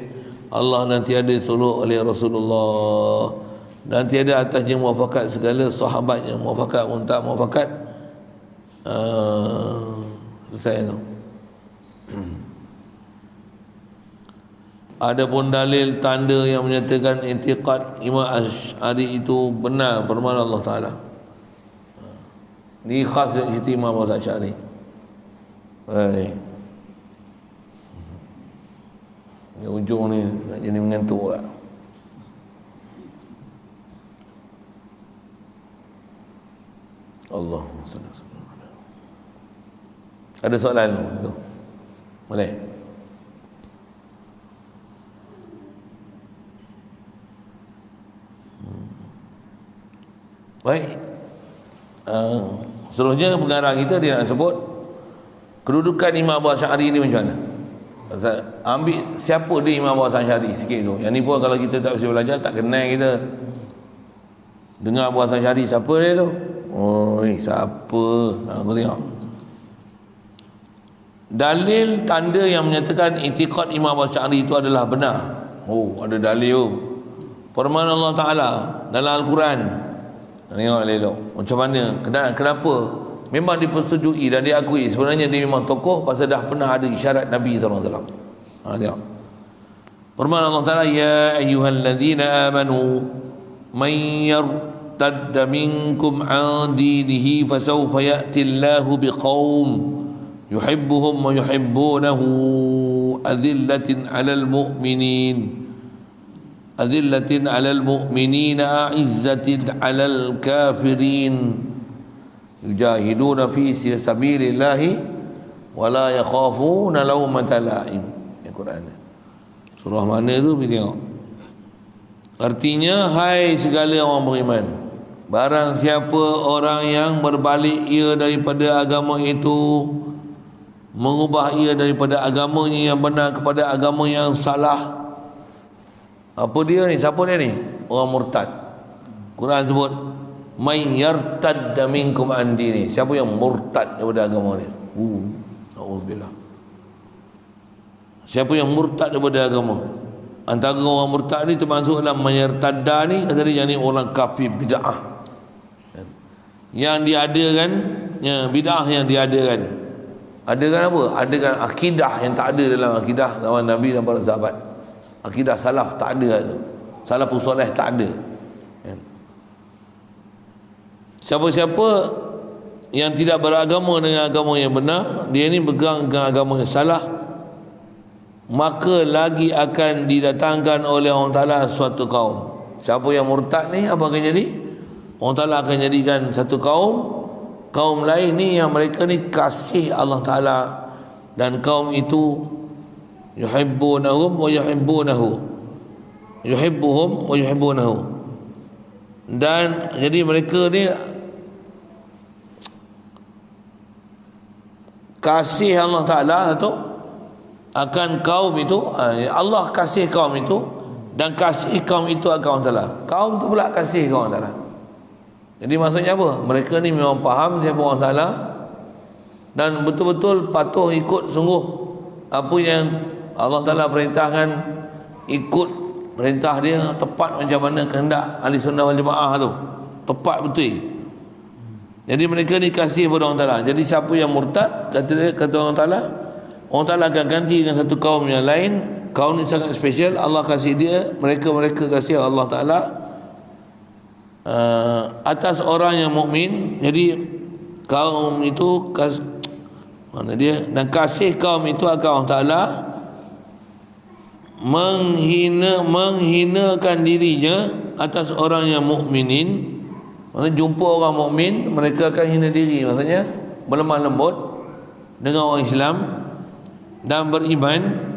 Allah dan tiada disuruh oleh Rasulullah, dan tiada atasnya muafakat segala sahabatnya. Muafakat tak muafakat, selesai tu. Adapun dalil tanda yang menyatakan i'tiqad Imam Asy'ari itu benar firman Allah Ta'ala. Ni khas dari cerita Imam Asy'ari. Baik. Di ujung ni nak jadi mengantuk pula. Allahumma salli alaihi wasallam. Ada soalan tu? Boleh? Baik. Seterusnya pengarah kita dia nak sebut kedudukan Imam Abu Asy'ari ni macam mana. Ambil siapa dia Imam Abu Asy'ari sikit tu. Yang ni pun kalau kita tak bisa belajar tak kenal kita. Dengar Abu Asy'ari siapa dia tu? Oh, ni siapa? Aku tengok. Dalil tanda yang menyatakan i'tiqad Imam Abu Asy'ari itu adalah benar. Oh, ada dalil tu. Firman Allah Ta'ala dalam Al-Quran. Tengok elok macam mana, kenapa memang dipersetujui dan diakui sebenarnya dia memang tokoh pasal dah pernah ada isyarat Nabi SAW. Tengok firman Allah Ta'ala, ya ayyuhalladzina amanu man yartadda minkum an dinihi fasawfa ya'ti Allahu biqaum yuhibbuhum wa yuhibbunahu adillatin 'alal mu'minin أذلة على المؤمنين أعزة على الكافرين يجاهدون في سبيل الله ولا يخافون لومة لائم. Al-Quran surah mana tu pergi tengok. Artinya, hai segala orang beriman, barang siapa orang yang berbalik ia daripada agama itu, mengubah ia daripada agamanya yang benar kepada agama yang salah. Apa dia ni? Siapa dia ni? Orang murtad. Quran sebut man yartadda minkum an dini. Siapa yang murtad daripada agama dia? Auzubillah. Siapa yang murtad daripada agama? Antara orang murtad ni termasuk dalam man yartadda ni, kata dia yang ni orang kafir bid'ah. Yang diadakan, ya, bid'ah yang diadakan. Adakan apa? Adakan akidah yang tak ada dalam akidah zaman Nabi dan para sahabat. Akidah salaf tak ada tu. Salafus soleh tak ada. Siapa-siapa yang tidak beragama dengan agama yang benar, dia ni pegang dengan agama yang salah, maka lagi akan didatangkan oleh Allah Ta'ala suatu kaum. Siapa yang murtad ni, apa akan jadi? Allah Ta'ala akan jadikan satu kaum lain ni yang mereka ni kasih Allah Ta'ala, dan kaum itu yuhibbunahum wa yuhibbunahu, yuhibbuhum wa yuhibbunahu, dan jadi mereka ni kasih Allah Ta'ala satu akan kaum itu. Allah kasih kaum itu dan kasih kaum itu akan Allah Ta'ala. Kaum tu pula kasih kaum Allah Ta'ala. Jadi maksudnya apa? Mereka ni memang faham siapa Allah Ta'ala dan betul-betul patuh ikut sungguh apa yang Allah Ta'ala perintahkan, ikut perintah dia tepat macam mana kehendak ahli sunnah wal jamaah tu, tepat betul. Jadi mereka ni kasih kepada Allah Ta'ala. Jadi siapa yang murtad, kata Allah Ta'ala, Allah Ta'ala akan ganti dengan satu kaum yang lain. Kaum ni sangat special, Allah kasih dia, mereka kasih Allah Ta'ala atas orang yang mukmin. Jadi kaum itu mana dia, dan kasih kaum itu akan Allah Ta'ala menghinakan dirinya atas orang yang mukminin. Maksudnya jumpa orang mukmin, mereka akan hina diri, maksudnya berlemah lembut dengan orang Islam dan beriman.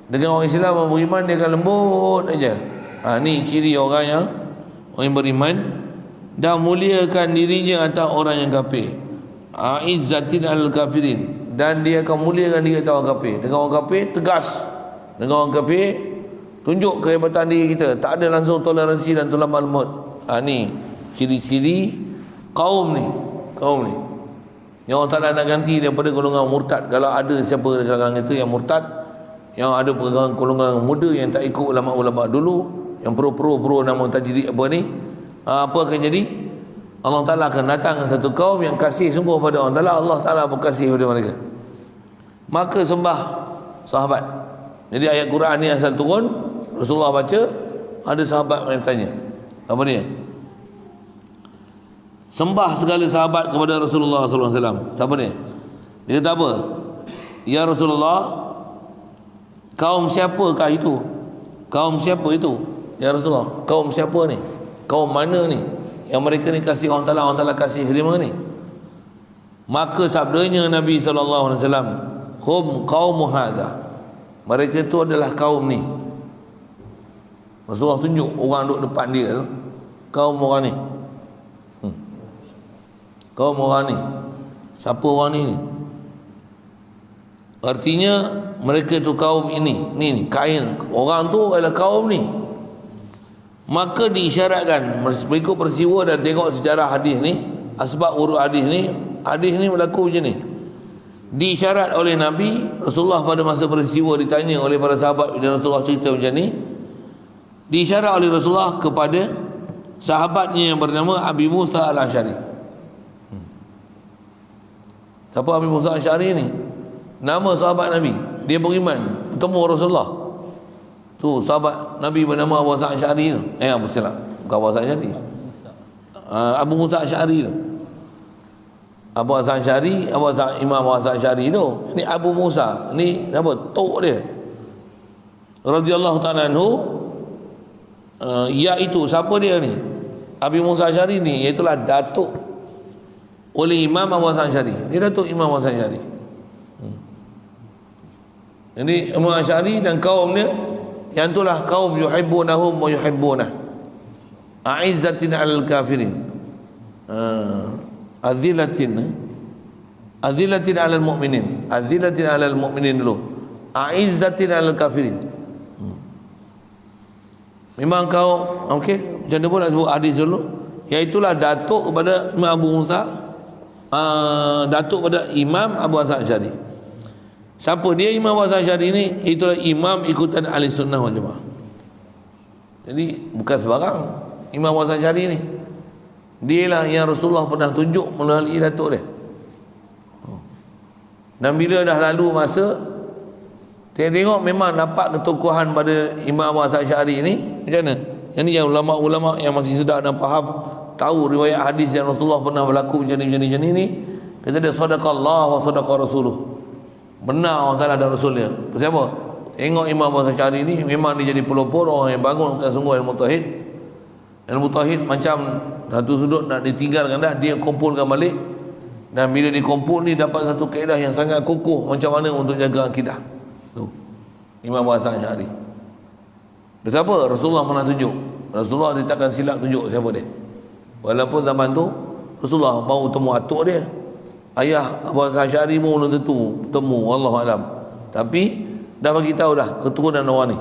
Dengan orang Islam dan beriman, dia akan lembut aja. Ni ciri orang yang beriman, dan muliakan dirinya atas orang yang kafir. Izzatin al kafirin, dan dia akan muliakan diri atas orang kafir. Dengan orang kafir tegas, dengan orang kafir, tunjuk kehebatan diri kita, tak ada langsung toleransi dan tolak maklumut. Ni ciri-ciri kaum ni yang Allah Ta'ala nak ganti daripada golongan murtad. Kalau ada siapa di kalangan itu yang murtad, yang ada golongan muda yang tak ikut ulama-ulama dulu, yang pro nama tajrid apa ni, apa akan jadi? Allah Ta'ala akan datang satu kaum yang kasih sungguh pada Allah Ta'ala, Allah Ta'ala pun kasih pada mereka. Maka sembah sahabat. Jadi ayat Quran ni asal turun, Rasulullah baca, ada sahabat yang tanya, apa dia? Sembah segala sahabat kepada Rasulullah sallallahu alaihi wasallam. Siapa dia? Dia kata apa? Ya Rasulullah, kaum siapakah itu? Kaum siapa itu? Ya Rasulullah, kaum siapa ni? Kaum mana ni? Yang mereka ni kasih Allah Ta'ala kasih terima ni. Maka sabdanya Nabi sallallahu alaihi wasallam, hum qaum hadza. Mereka itu adalah kaum ni. Rasulullah tunjuk orang duduk depan dia tu, kaum orang ni. Kaum orang ni. Siapa orang ni? Artinya mereka tu kaum ini. Ni kain. Orang tu adalah kaum ni. Maka diisyaratkan berikut peristiwa dan tengok sejarah hadis ni, asbab urut hadis ni berlaku macam ni. Diisyarat oleh Nabi Rasulullah pada masa peristiwa, ditanya oleh para sahabat bila Rasulullah cerita macam ni. Diisyarat oleh Rasulullah kepada sahabatnya yang bernama Abi Musa al-Asy'ari. Siapa Abi Musa al-Asy'ari ni? Nama sahabat Nabi. Dia beriman, bertemu Rasulullah. Tu sahabat Nabi bernama Abu Musa al-Asy'ari tu. Apa silap? Bukan Abu Musa al-Asy'ari. Abu Musa al-Asy'ari tu. Abu Musa al-Asy'ari, Imam Abu Musa al-Asy'ari tu. Ni Abu Musa, ni apa? Tok dia. Radhiyallahu ta'ala anhu. Iaitu siapa dia ni? Abi Musa al-Asy'ari ni iaitulah datuk oleh Imam Abu Hasan Asy'ari. Dia datuk Imam Abu Hasan Asy'ari. Jadi Imam Asy'ari dan kaum dia, yang itulah kaum yuhibbunahum wa yuhibbunah. A'izzatin 'alal kafirin. Azillatin 'alal mu'minin. Azillatin 'alal mu'minin dulu. A'izzatin 'alal kafirin. Memang kau okey, macam mana pun nak sebut hadis dulu. Iaitulah datuk kepada Imam Abu Musa, datuk pada Imam Abu Hasan Asy'ari. Siapa dia Imam Abu Hasan Asy'ari ni? Itulah imam ikutan ahli sunnah wal jamaah. Jadi bukan sebarang Imam Abu Hasan Asy'ari ni. Dialah yang Rasulullah pernah tunjuk melalui datuk dia. Dan bila dah lalu masa, tengok memang dapat ketokohan pada Imam Abu Hasan Asy'ari ni. Macam mana? Yang ni yang ulama-ulama yang masih sedar dan faham, tahu riwayat hadis yang Rasulullah pernah berlaku macam ni, kata dia sadaqallah wa sadaqa rasuluh. Benar Allah Ta'ala dan Rasul dia. Siapa? Tengok Imam Abu Hasan Asy'ari ni memang dia jadi pelopor orang yang bangunkan sungguh ilmu tauhid. Ilmu tauhid macam satu sudut nak ditinggalkan dah, dia kumpulkan balik. Dan bila dikumpul ni dapat satu kaedah yang sangat kukuh macam mana untuk jaga akidah. Tu. Imam Abu Hasan Asy'ari. Dia siapa? Rasulullah pernah tunjuk. Rasulullah dia takkan silap tunjuk siapa dia. Walaupun zaman tu Rasulullah baru temu atuk dia, ayah Abu Hasan Asy'ari pun belum tentu temu, wallahu alam. Tapi dah bagi tahu dah keturunan orang ni.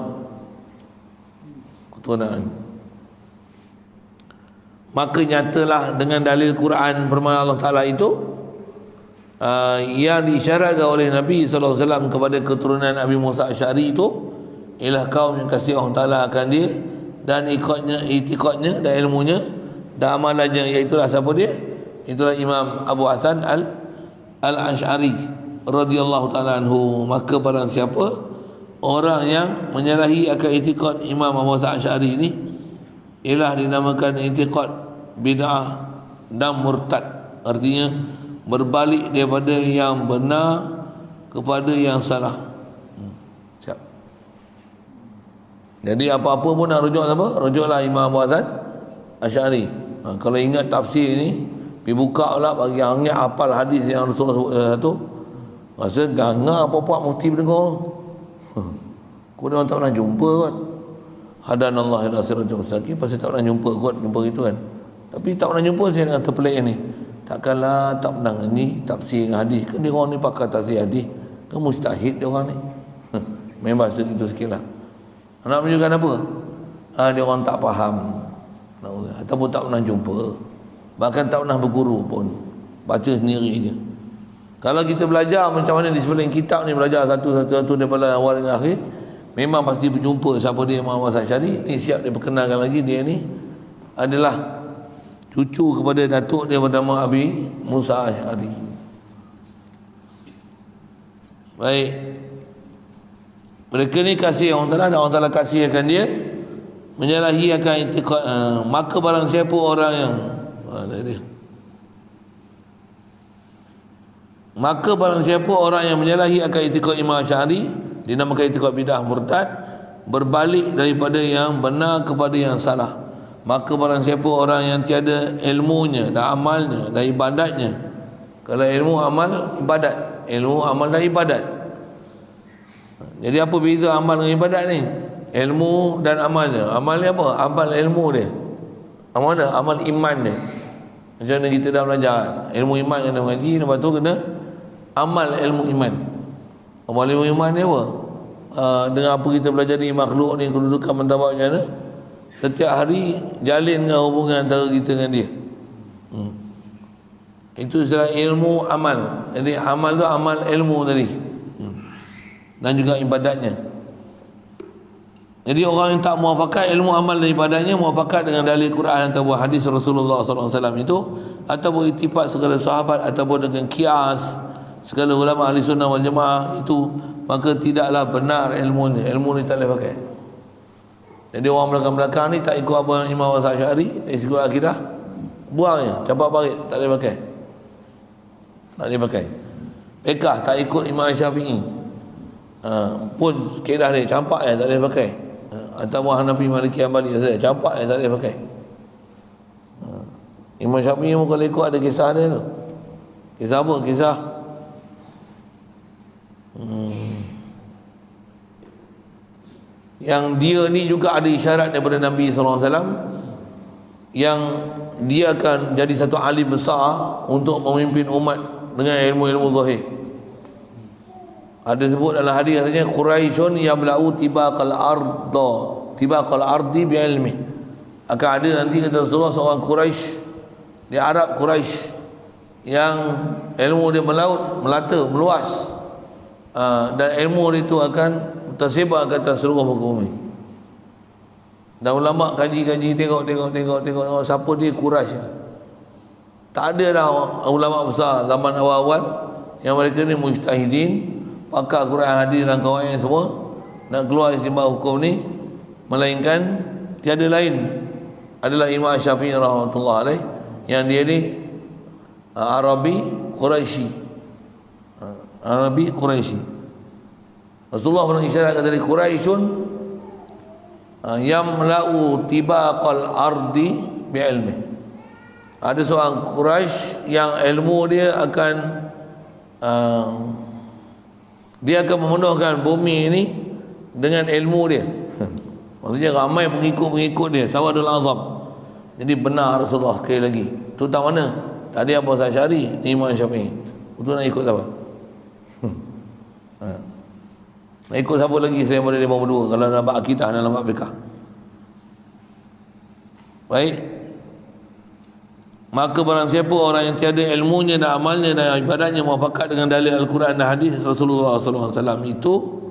Keturunan. Maka nyatalah dengan dalil Quran firman Allah Ta'ala itu, yang diisyaratkan oleh Nabi sallallahu alaihi wasallam kepada keturunan Abi Musa Asy'ari itu ialah kaum yang kasih Allah Ta'ala akan dia dan itikadnya dan ilmunya dan amalannya, iaitulah siapa dia? Itulah Imam Abu Hasan al-Asy'ari radhiyallahu ta'ala anhu. Maka barang siapa orang yang menyalahi akan itikad Imam Abu Hasan al-Asy'ari ini, ialah dinamakan itikad bid'ah dan murtad. Artinya berbalik daripada yang benar kepada yang salah. Siap. Jadi apa-apa pun nak rujuk apa? Rujuklah Imam Abu Hasan Asy'ari. Kalau ingat tafsir ni, pergi buka pula bagi hangat hafal hadis yang Rasulullah tu. Rasa ganga apa-apa mufti berdengar. Kau orang tak pernah jumpa kot. Hadanallah ila siratal mustaqim, pasti tak pernah jumpa kot itu kan. Tapi tak pernah jumpa saya dengan terpelik ni. Takkanlah tak pernah ni tafsir hadis. Kan dia orang ni pakar tafsir hadis. Kan mustahid dia orang ni. Main bahasa itu sikit lah. Nak menunjukkan apa? Dia orang tak faham, ataupun tak pernah jumpa, bahkan tak pernah berguru pun, baca sendiri je. Kalau kita belajar macam mana di sebelum kitab ni, belajar satu-satu daripada awal hingga akhir, memang pasti berjumpa siapa dia Muhammad Asy'ari ni. Siap dia perkenalkan lagi, dia ni adalah cucu kepada datuk dia bernama Abi Musa Asy'ari. Baik, mereka ni kasih Allah Ta'ala, dan Allah Ta'ala kasih akan dia, menyalahi akan itikad. Maka barang siapa orang yang maka barang siapa orang yang menyalahi akan itikad Imam Asy'ari, dinamakan itikad bidah murtad, berbalik daripada yang benar kepada yang salah. Maka barang siapa orang yang tiada ilmunya dan amalnya dan ibadatnya. Kalau ilmu, amal, ibadat. Ilmu, amal dan ibadat. Jadi apa beza amal dengan ibadat ni? Ilmu dan amalnya. Amal ni apa? Amal ilmu dia. Amal mana? Amal iman dia. Macam mana kita dah belajar ilmu iman, kena mengaji, lepas tu kena amal ilmu iman. Amal ilmu iman ni apa? Dengan apa kita belajar ni, makhluk ni, kedudukan mentabak macam mana, setiap hari jalinkan hubungan antara kita dengan dia. Itu istilah ilmu amal. Jadi amal tu amal ilmu tadi, dan juga ibadatnya. Jadi orang yang tak muafakat ilmu amal dan ibadahnya, muafakat dengan dalil Quran atau hadis Rasulullah SAW itu, ataupun ittifaq segala sahabat, ataupun dengan kias segala ulama ahli sunnah wal jamaah itu, maka tidaklah benar ilmunya. Ilmu ni tak boleh pakai. Jadi orang belakang-belakang ni tak ikut apa Imam Asy'ari dari segi akidah, buangnya, capak parit, tak boleh pakai. Tak boleh pakai. Fiqh tak ikut Imam Syafi'i, pun kaedah dia campak tak boleh pakai. Ataupun Hanafi, Maliki, Hanbali saja campak tak boleh pakai. Imam Syafi'i pun kalau ikut ada kisah dia tu. Kisah apa? Kisah yang dia ni juga ada isyarat daripada Nabi SAW, yang dia akan jadi satu alim besar untuk memimpin umat dengan ilmu-ilmu zahir. Ada sebut dalam hadis katanya, Quraisyun yabla'u tibaqal ardi bi ilmi. Akan ada nanti kata Rasulullah seorang Quraisy di Arab, Quraisy yang ilmu dia melaut, melata, meluas, dan ilmu dia itu akan tersebar ke atas seluruh muka bumi. Dan ulama kaji-kaji, tengok siapa dia Quraisy. Tak ada dah ulama besar zaman awal-awal yang mereka ni mujtahidin, pakar Quran, hadis dan kawan semua, nak keluar istimbat hukum ni, melainkan tiada lain adalah Imam Syafi'i rahmatullah alaih, yang dia ni Arabi Quraisy. Arabi Quraisy. Rasulullah pernah isyarat dari Quraisyun yamla'u tibaqal ardi bi'ilmi. Ada seorang Quraisy yang ilmu dia akan memenuhkan bumi ini dengan ilmu dia. Maksudnya ramai pengikut-pengikut dia, sawadul azam. Jadi benar Rasulullah sekali lagi. Tu tak mana? Tadi Abu Asy'ari, ni Imam Syafi'i. Itu nak ikut siapa? Nak ikut siapa lagi saya pada dia berdua kalau nak buat akidah dan nak buat fiqh. Baik. Maka barang siapa orang yang tiada ilmunya dan amalnya dan ibadahnya muafakat dengan dalil Al-Quran dan hadis Rasulullah SAW itu,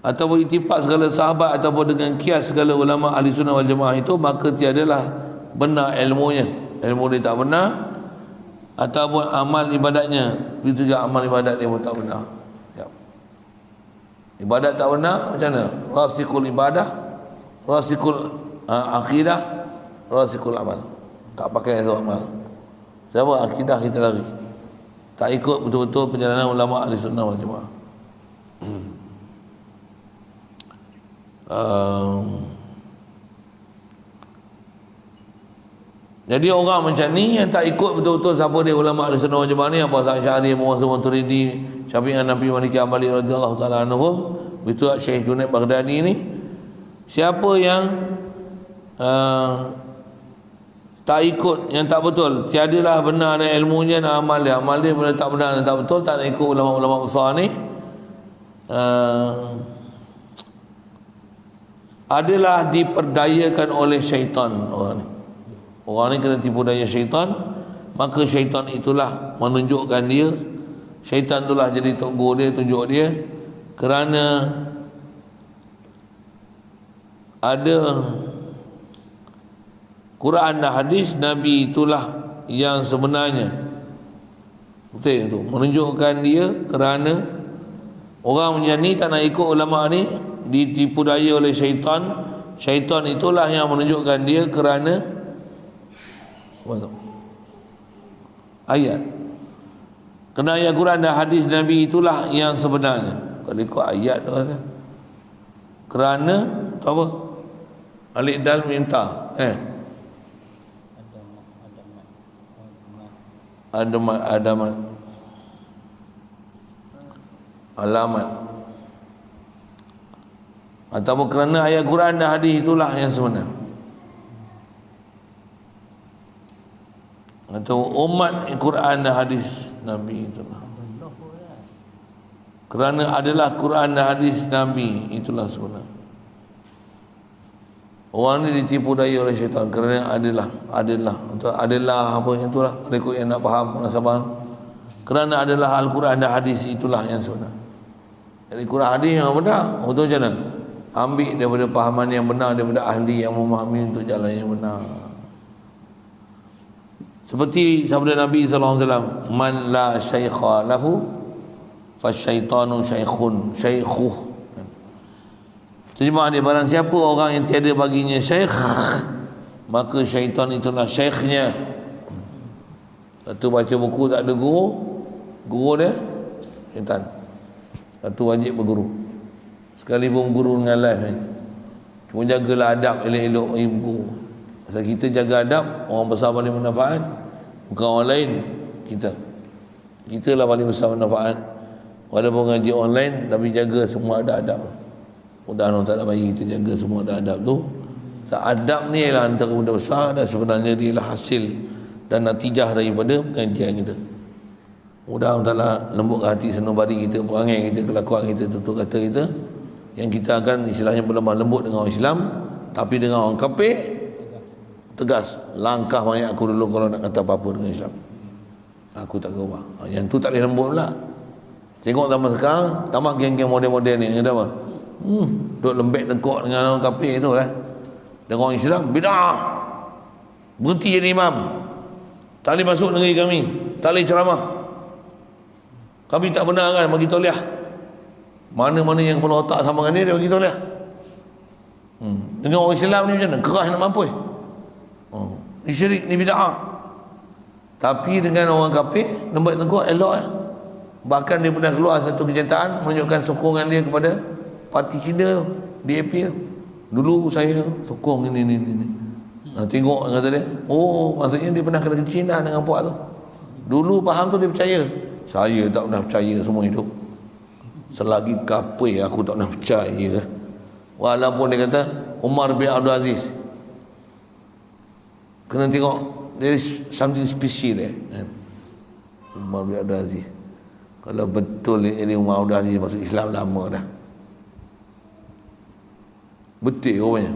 ataupun ittifaq segala sahabat, ataupun dengan kias segala ulama ahli sunnah wal jamaah itu, maka tiadalah benar ilmunya. Ilmu dia tak benar, ataupun amal ibadatnya, itu juga amal ibadat dia pun tak benar. Ya. Ibadat tak benar macam mana? Rasikul ibadah, rasikul akidah, rasikul amal. Tak pakai itu amal. Siapa akidah kita lari, tak ikut betul-betul perjalanan ulama ahli sunnah wal jamaah. Jadi orang macam ni yang tak ikut betul-betul siapa dia ulama ahli sunnah wal jamaah ni, apa Asy'ari, Muhammad Maturidi, Syafi'i, Hanafi, Maliki, Hanbali radhiyallahu taala anhum, betul Syekh Junaid Baghdadi ni, siapa yang tak ikut yang tak betul, tiadalah benar dan ilmunya dan amal dia benda tak benar dan tak betul, tak nak ikut ulama-ulama besar ni, adalah diperdayakan oleh syaitan. Orang ni kena tipu daya syaitan, maka syaitan itulah menunjukkan dia, syaitan itulah jadi tok guru dia, tunjuk dia, kerana ada Quran dan hadis Nabi itulah yang sebenarnya. Betul tu, menunjukkan dia, kerana orang macam ni tak nak ikut ulama ni, ditipu daya oleh syaitan. Syaitan itulah yang menunjukkan dia, kerana ayat, kerana ayat Quran dan hadis Nabi itulah yang sebenarnya. Kalau ikut ayat tu kata, kerana tu apa? Alik dal minta adamat alamat, ataupun kerana ayat Quran dan hadis itulah yang sebenar, atau umat Quran dan hadis Nabi itulah, kerana adalah Quran dan hadis Nabi itulah sebenar. Orang ni ditipu daya oleh syaitan, kerana adalah apa yang itulah, ikut yang nak faham sabar, kerana adalah Al-Quran dan hadis itulah yang sebenar. Jadi Quran hadis yang benar, betul macam mana? Ambil daripada pahaman yang benar, daripada ahli yang memahami untuk jalan yang benar. Seperti sabda Nabi SAW, man la syaikha lahu fasyaitanu syaikhuh. Terjemah dia, barang siapa orang yang tiada baginya syaikh, maka syaitan itulah syaikhnya. Satu baca buku tak ada guru dia syaitan. Satu wajib berguru, sekalipun guru dengan live ni, cuma jagalah adab elok-elok bagi buku. Pasal kita jaga adab, orang besar paling bermanfaat, bukan orang lain, kita lah paling besar manfaat. Walaupun ngaji online, tapi jaga semua ada adab. Mudah-mudahan Allah Ta'ala bagi kita jaga semua adab tu. Adab ni ialah antara benda besar, dan sebenarnya dia ialah hasil dan natijah daripada pengajian kita. Mudah-mudahan Allah Ta'ala lembutkan hati sanubari kita, perangai kita, kelakuan kita, tutur kata kita, yang kita akan istilahnya berlemah lembut dengan orang Islam, tapi dengan orang kafir tegas. Langkah banyak aku dulu kalau nak kata apa-apa dengan Islam, aku tak ubah. Yang tu tak boleh lembut pula. Tengok zaman sekarang, tambah geng-geng model-model ni, kata apa? Duk lembek tekuk dengan orang kafir tu lah. Dengan orang Islam, bid'ah, berhenti jadi imam, tak boleh masuk negeri kami, tak boleh ceramah, kami tak benar kan bagi tauliah. Mana-mana yang kepala otak sama dengan dia bagi tauliah. Dengan orang Islam ni macam mana? Keras nak mampus. Ni syirik, ni bid'ah. Tapi dengan orang kafir, lembek tekuk, elok lah. Bahkan dia pernah keluar satu kenyataan menunjukkan sokongan dia kepada parti Cina tu, DAP tu. Dulu saya sokong ini. Tengok kata dia, oh maksudnya dia pernah kena kecil dah dengan puak tu. Dulu faham tu dia percaya. Saya tak pernah percaya semua hidup. Selagi kafir aku tak pernah percaya. Walaupun dia kata Umar bin Abdul Aziz, kena tengok, there is something special there. Umar bin Abdul Aziz, kalau betul ini Umar bin Abdul Aziz masuk Islam lama dah. Betul rupanya.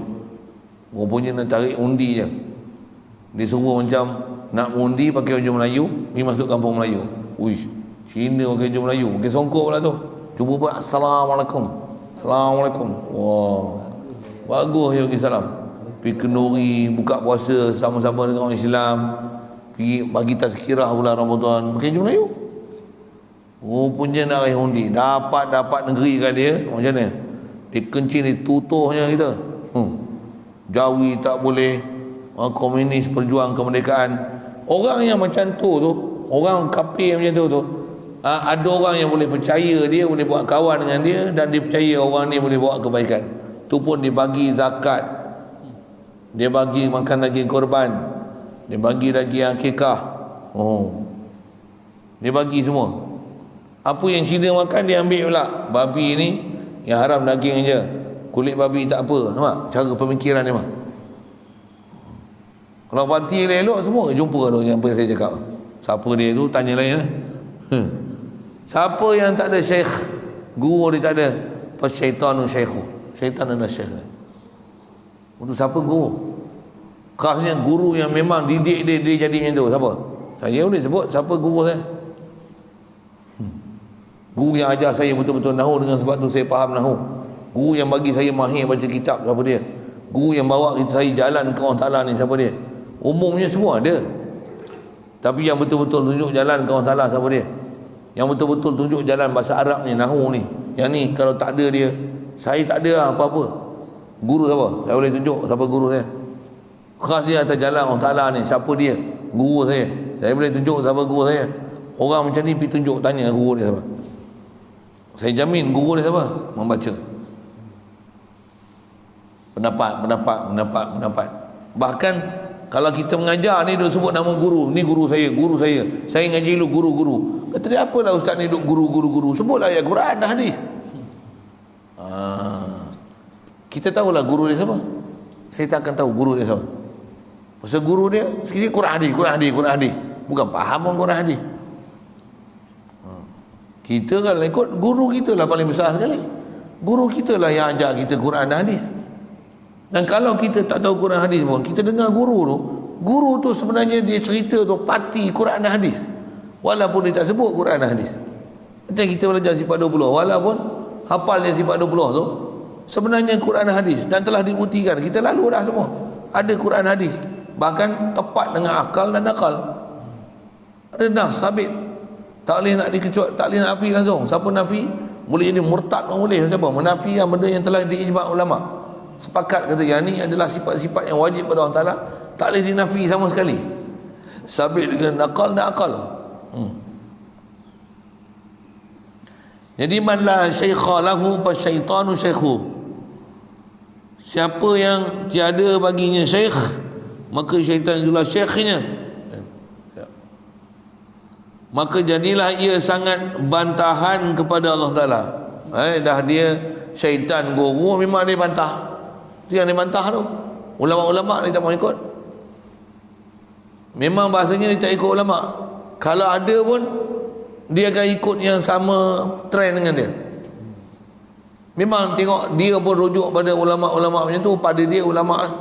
Rupanya nak tarik undi je. Dia suruh macam nak undi pakai baju Melayu, ni masuk kampung Melayu. Uish, Cina pakai baju Melayu, pakai songkok pula tu. Cuba buat Assalamualaikum. Assalamualaikum. Wah, bagus je pergi salam. Pergi kenduri, buka puasa sama-sama dengan orang Islam, pergi bagi tazkirah bulan Ramadan, pakai baju Melayu. Rupanya nak raih undi. Dapat negeri kat dia. Macam mana? Dia kencing, dia tutuhnya kita. Jawi tak boleh, komunis perjuang kemerdekaan. Orang yang macam tu, orang kafir macam tu, ada orang yang boleh percaya dia, boleh buat kawan dengan dia, dan dia percaya orang ni boleh buat kebaikan. Tu pun dia bagi zakat, dia bagi makan daging korban, dia bagi daging akikah, dia bagi semua. Apa yang Cina makan dia ambil pula. Babi ni yang haram daging je, kulit babi tak apa. Nampak cara pemikiran dia mah. Kalau parti elok semua jumpa tu yang apa yang saya cakap. Siapa dia tu tanya lain lah. Siapa yang tak ada syekh, guru dia tak ada, fasyaitanu syaikhu. Syaitan adalah syekh. Untuk siapa guru? Khasnya guru yang memang didik dia jadi macam tu. Siapa? Saya boleh sebut siapa guru saya. Guru yang ajar saya betul-betul nahu, dengan sebab tu saya faham nahu. Guru yang bagi saya mahir baca kitab, siapa dia? Guru yang bawa saya jalan ke Allah Ta'ala ni, siapa dia? Umumnya semua ada. Tapi yang betul-betul tunjuk jalan ke Allah Ta'ala, siapa dia? Yang betul-betul tunjuk jalan bahasa Arab ni, nahu ni. Yang ni kalau tak ada dia, saya tak ada apa-apa. Guru siapa? Saya boleh tunjuk siapa guru saya. Khas dia atas jalan Allah Ta'ala ni, siapa dia? Guru saya. Saya boleh tunjuk siapa guru saya. Orang macam ni pergi tunjuk, tanya guru dia siapa. Saya jamin guru dia siapa? Membaca. Pendapat. Bahkan kalau kita mengajar ni, dia sebut nama guru. Ni guru saya. Saya ngaji dulu guru. Kata dia, apalah ustaz ni duk guru. Sebutlah ayat Quran dan hadis. Kita tahulah guru dia siapa. Saya tak akan tahu guru dia siapa. Pasal guru dia sikit Quran hadis. Bukan faham pun Quran hadis. Kita kalau ikut guru kita lah paling besar sekali. Guru kita lah yang ajar kita Quran dan hadis. Dan kalau kita tak tahu Quran hadis pun, kita dengar guru tu sebenarnya dia cerita tu parti Quran dan hadis. Walaupun dia tak sebut Quran dan hadis. Macam kita belajar sifat 20, walaupun hafal dia sifat 20 tu, sebenarnya Quran dan hadis, dan telah dibuktikan. Kita lalu dah semua. Ada Quran hadis. Bahkan tepat dengan akal dan nakal. Ada nas sabit. Tak boleh nak dikecuali, tak boleh nak nafi langsung. Siapa nafi boleh jadi murtad pun boleh. Siapa menafi yang benda yang telah diijma' ulama. Sepakat kata yang ni adalah sifat-sifat yang wajib pada Allah Ta'ala, tak boleh dinafi sama sekali. Sabit dengan nakal dan akal. Jadi man la syaikha lahu fa syaitanu syaikhu. Siapa yang tiada baginya syekh, maka syaitan itulah syekhnya. Maka jadilah ia sangat bantahan kepada Allah Ta'ala. Dah dia syaitan guru, memang dia bantah. Itu yang dia bantah tu. Ulama-ulama dia tak mau ikut. Memang bahasanya dia tak ikut ulama. Kalau ada pun dia akan ikut yang sama trend dengan dia. Memang tengok dia pun rujuk pada ulama-ulama macam tu, pada dia ulama lah.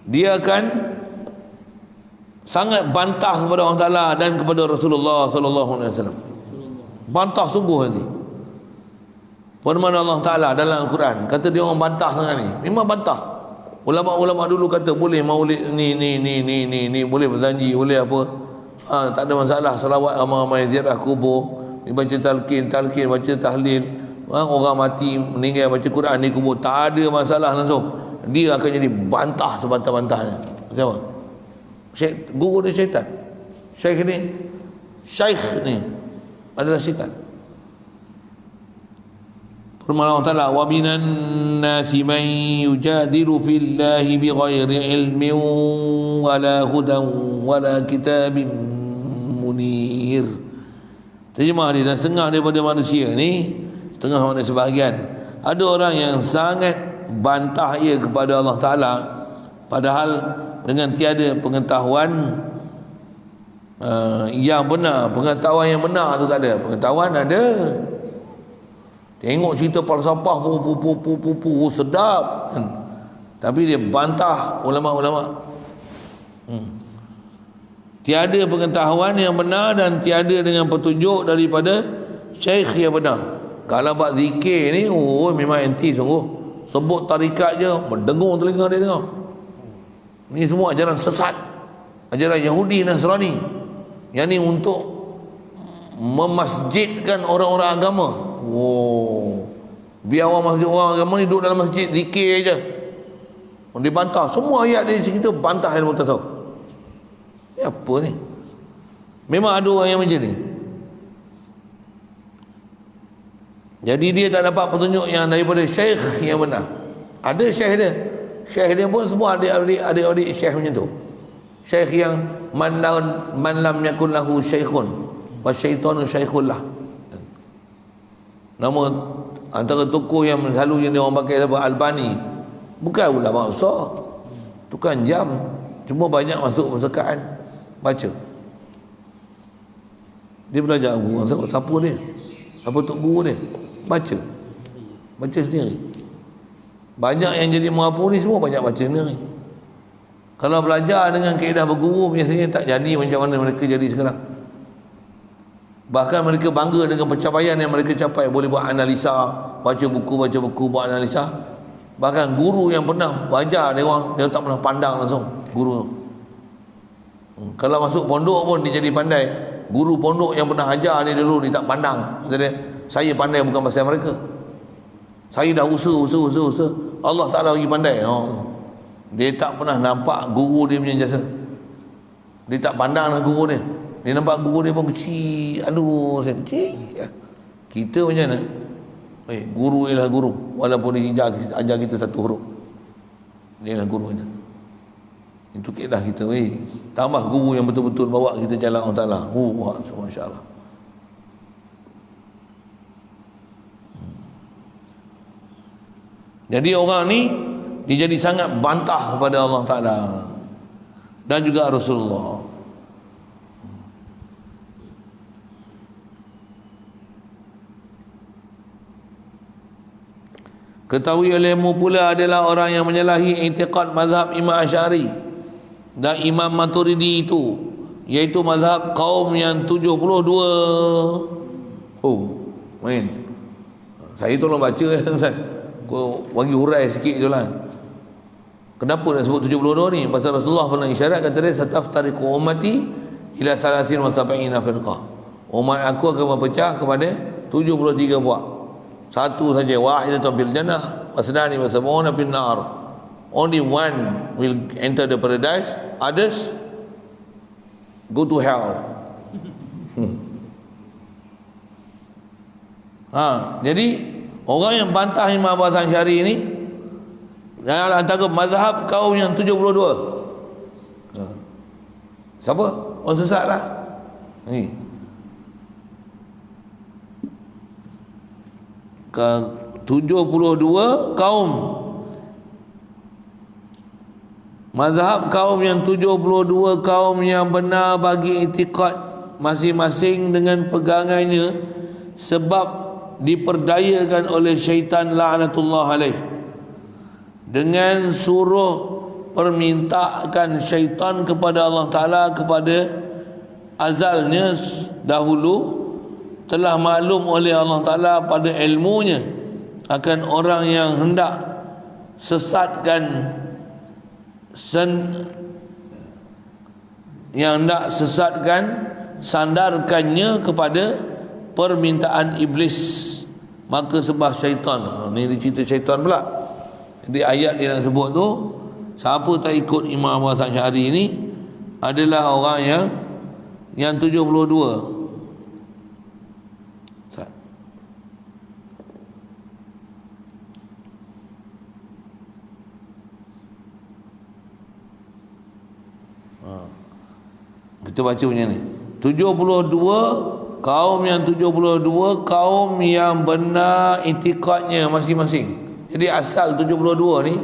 Dia akan sangat bantah kepada Allah Ta'ala dan kepada Rasulullah sallallahu alaihi wasallam. Bantah sungguh nanti. Firman Allah Ta'ala dalam Al-Quran, kata dia orang bantah sangat ni. Memang bantah. Ulama-ulama dulu kata boleh maulid ni boleh berjanji, boleh apa. Tak ada masalah, selawat ramai-ramai, ziarah kubur, baca talqin, baca tahlil. Orang mati meninggal baca Quran di kubur, tak ada masalah langsung. Dia akan jadi bantah sebantah-bantahnya. Macam mana? Guru dia syaitan. Syekh ni adalah syaitan. Firman Allah Ta'ala, wa minan nasi man yujadilu fillahi bighairi ilmin wala hudan wala kitabin munir. Terjemah dia, dan setengah daripada manusia ni, setengah mana sebahagian, ada orang yang sangat bantah ia kepada Allah Ta'ala, padahal dengan tiada pengetahuan yang benar. Pengetahuan yang benar tu tak ada. Pengetahuan ada. Tengok cerita falsafah sedap. Tapi dia bantah ulama-ulama. Tiada pengetahuan yang benar dan tiada dengan petunjuk daripada syekh yang benar. Kalau buat zikir ni, memang anti sungguh. Sebut tarikat je, mendengung telinga dia dengar. Ni semua ajaran sesat, ajaran Yahudi Nasrani. Yang ni untuk memasjidkan orang-orang agama. Biar orang masjid, orang agama ni duduk dalam masjid zikir je. Dia bantah semua ayat dari situ, bantah ilmu tasawuf. Ni apa ni? Memang ada orang yang macam ni. Jadi dia tak dapat petunjuk yang daripada syekh yang benar. Ada syekh dia. Syekh dia pun semua adik-adik syekh macam tu. Syekh yang man lam yakun lahu syekhun fa syaitanu syekhullah. Nama antara tokoh yang selalu yang dia orang pakai siapa? Albani. Bukan ulama besar. tukang jam, cuma banyak masuk perpustakaan baca. Dia belajar guru, siapa dia, apa tok guru dia, baca sendiri. Banyak yang jadi merapu ni semua banyak baca sendiri. Kalau belajar dengan kaedah berguru, biasanya tak jadi macam mana mereka jadi sekarang. Bahkan mereka bangga dengan pencapaian yang mereka capai, boleh buat analisa, baca buku, buat analisa. Bahkan guru yang pernah belajar dia tak pernah pandang langsung guru tu. Kalau masuk pondok pun dia jadi pandai. Guru pondok yang pernah ajar dia dulu, dia tak pandang. Kata dia, saya pandai bukan pasal mereka, saya dah usaha. Allah Ta'ala bagi pandai. Dia tak pernah nampak guru dia punya jasa. Dia tak pandang lah guru dia. Dia nampak guru dia pun kecil. Aduh, saya kecil. Kita macam mana? Guru ialah guru, walaupun dia ajar kita satu huruf, dia ialah guru kita. Itu kaedah kita. Tambah guru yang betul-betul bawa kita jalan Allah Ta'ala. Masya Allah. Jadi orang ni dia jadi sangat bantah kepada Allah Ta'ala dan juga Rasulullah. Ketahui olehmu pula adalah orang yang menyalahi i'tiqad mazhab Imam Asy'ari dan Imam Maturidi itu, iaitu mazhab kaum yang 72. Main. Saya tolong baca Ustaz. Kau bagi hurai sikit je lah. Kenapa nak sebut 72 ni? Pasal Rasulullah pernah isyarat, kata dia, sataftariqu ummati ila 30 wa 70 firqah. Umat aku akan berpecah kepada 73 puak. Satu saja, wahidatun fil jannah wa sanani wa sab'una fil nar. Only one will enter the paradise, others go to hell. Jadi orang yang bantah Imam Abu Hasan Asy'ari ni adalah antara mazhab kaum yang 72. Siapa? Orang sesat lah ni. 72 kaum, mazhab kaum yang 72 kaum yang benar bagi i'tiqad masing-masing dengan pegangannya, sebab diperdayakan oleh syaitan la'natullah alaih dengan suruh permintaan syaitan kepada Allah Ta'ala kepada azalnya dahulu. Telah maklum oleh Allah Ta'ala pada ilmunya akan orang yang hendak sesatkan sandarkannya kepada permintaan iblis, maka sembah syaitan. Ni cerita syaitan pula. Jadi ayat dia nak sebut tu, siapa tak ikut Imam Abu Hasan Asy'ari ni adalah orang yang 72. Kita baca macam ni, 72 kaum yang 72 kaum yang benar i'tiqadnya masing-masing. Jadi asal 72 ni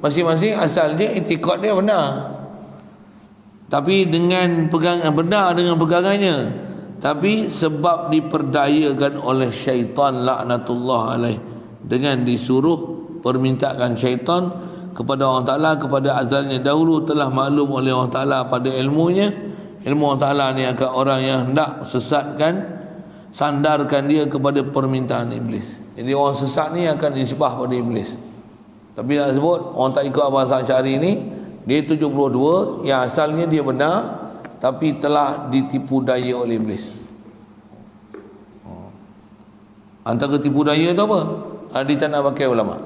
masing-masing asal dia i'tiqad dia benar, tapi dengan benar dengan pegangannya, tapi sebab diperdayakan oleh syaitan laknatullah alaih, dengan disuruh permintaan syaitan kepada Allah Ta'ala, kepada azalnya dahulu telah maklum oleh Allah Ta'ala pada ilmunya. Ilmu Allah Ta'ala ni akan orang yang hendak sesatkan, sandarkan dia kepada permintaan iblis. Jadi orang sesat ni akan disembah pada iblis. Tapi nak sebut orang tak ikut Abu Hasan Asy'ari ni, dia 72 yang asalnya dia benar, tapi telah ditipu daya oleh iblis. Antara tipu daya tu apa? Dia tak nak pakai ulama.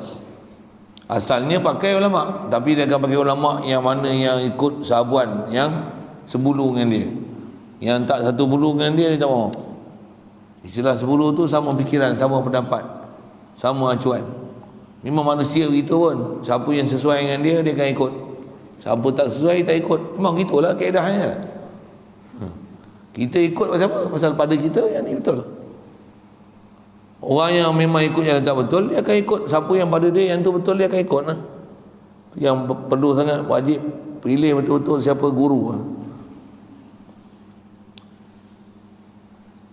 Asalnya pakai ulama, tapi dia akan pakai ulama yang mana yang ikut sahabuan, yang sebulu dengan dia. Yang tak satu bulu dengan dia tak mahu. Istilah sebulu tu sama fikiran, sama pendapat, sama acuan. Memang manusia begitu pun. Siapa yang sesuai dengan dia, dia akan ikut. Siapa tak sesuai, tak ikut. Memang gitulah kaedahnya. Kita ikut pasal apa? Pasal pada kita yang ni betul. Orang yang memang ikut yang tak betul, dia akan ikut. Siapa yang pada dia yang tu betul, dia akan ikut lah. Yang perlu sangat, wajib pilih betul-betul siapa guru.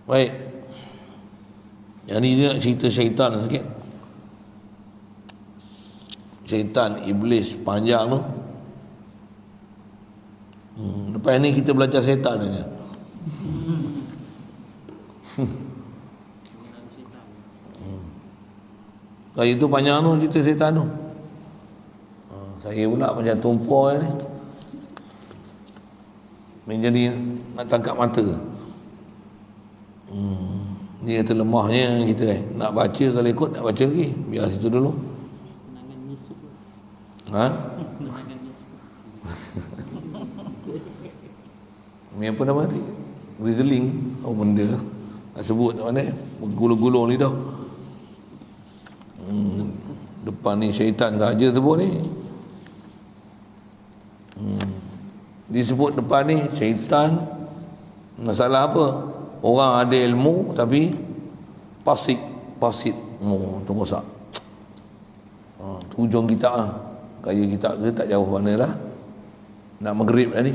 Baik. Yang ni dia nak cerita syaitan sikit. Syaitan, iblis panjang tu. Lepas ni kita belajar syaitan aja. Kalau itu panjang tu cerita syaitan tu. Saya pula macam tumpul ni. Menjadi nak tangkap mata. Ni kata lemahnya kita nak baca, kalau ikut nak baca lagi. Biar situ dulu. Ha? Ni apa nama ni? Rizzling. Oh benda nak sebut tak mana? Gulung-gulung ni dah. Depan ni syaitan saja sebut ni. Disebut depan ni syaitan. Masalah apa? Orang ada ilmu tapi pasit. Tu rosak. Tu hujung kitab lah. Gaya kitab tu tak jauh mana lah. Nak maghrib tadi.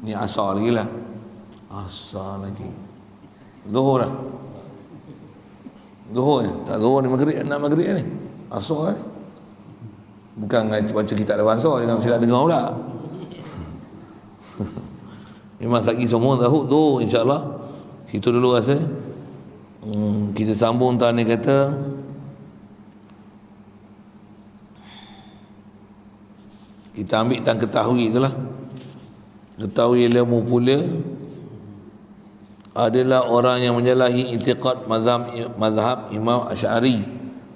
Ni asar lagi lah. Asar lagi. Zuhur lah. Zuhur ni. Tak zuhur ni maghrib. Nak maghrib ni. Asar ni. Bukan baca kitab depan asar. Jangan silap dengar pula. Memang lagi semua tahu tu, insyaAllah. Situ dulu rasa. Kita sambung tadi kata, kita ambil tentang ketahui itulah. Ketahui ilmu pula adalah orang yang menyalahi i'tiqad mazhab Imam Asy'ari.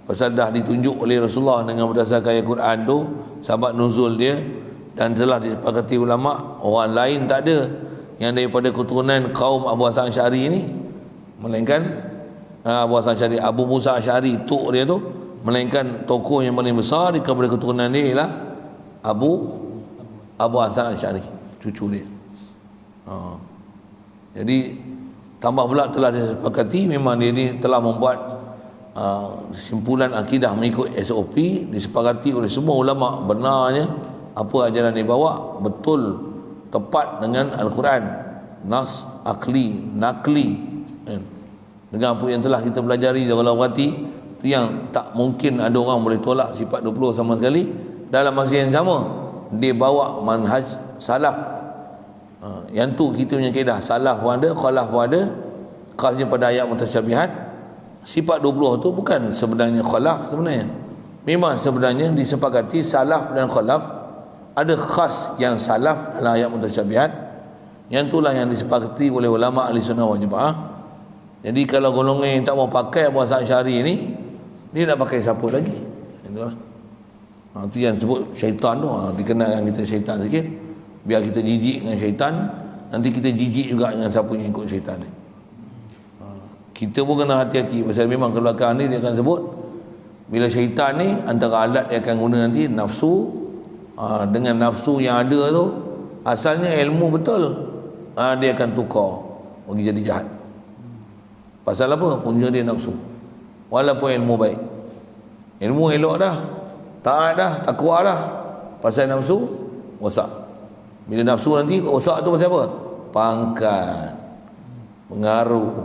Pasal dah ditunjuk oleh Rasulullah dengan berdasarkan ayat Quran tu, sebab nuzul dia, dan telah disepakati ulama, orang lain tak ada yang daripada keturunan kaum Abu Hasan Asy'ari ni, melainkan Abu Hasan Asy'ari, Abu Musa Asy'ari, tok dia tu, melainkan tokoh yang paling besar daripada keturunan dia ialah Abu Hasan Asy'ari, cucu dia. Jadi tambah pula telah disepakati, memang dia ni telah membuat simpulan akidah mengikut SOP, disepakati oleh semua ulama benarnya apa ajaran dia bawa betul tepat dengan Al-Quran, nas akli, nakli, dengan apa yang telah kita pelajari dalam wati tu, yang tak mungkin ada orang boleh tolak sifat 20 sama sekali. Dalam masa yang sama dia bawa manhaj salaf. Yang tu kita punya kaedah, salaf pun ada, khalaf pun ada. Khasnya pada ayat mutasyabihat, sifat 20 tu bukan sebenarnya khalaf sebenarnya. Memang sebenarnya disepakati salaf dan khalaf. Ada khas yang salaf dalam ayat mutasyabihat, yang itulah yang disepakati oleh ulama ahli sunnah wal jamaah. Jadi kalau golongan yang tak mau pakai Abu Hasan Asy'ari ni, dia nak pakai siapa lagi? Itulah. Itu yang sebut syaitan tu. Dikenalkan kita syaitan sikit, biar kita jijik dengan syaitan. Nanti kita jijik juga dengan siapa yang ikut syaitan ni. Kita pun kena hati-hati, pasal memang kelakar ni dia akan sebut, bila syaitan ni antara alat dia akan guna nanti nafsu. Dengan nafsu yang ada tu, asalnya ilmu betul, dia akan tukar bagi jadi jahat. Pasal apa? Punca dia nafsu. Walaupun ilmu baik, ilmu elok dah, taat dah, takwa dah, pasal nafsu rosak. Bila nafsu nanti rosak tu pasal apa? Pangkat, pengaruh,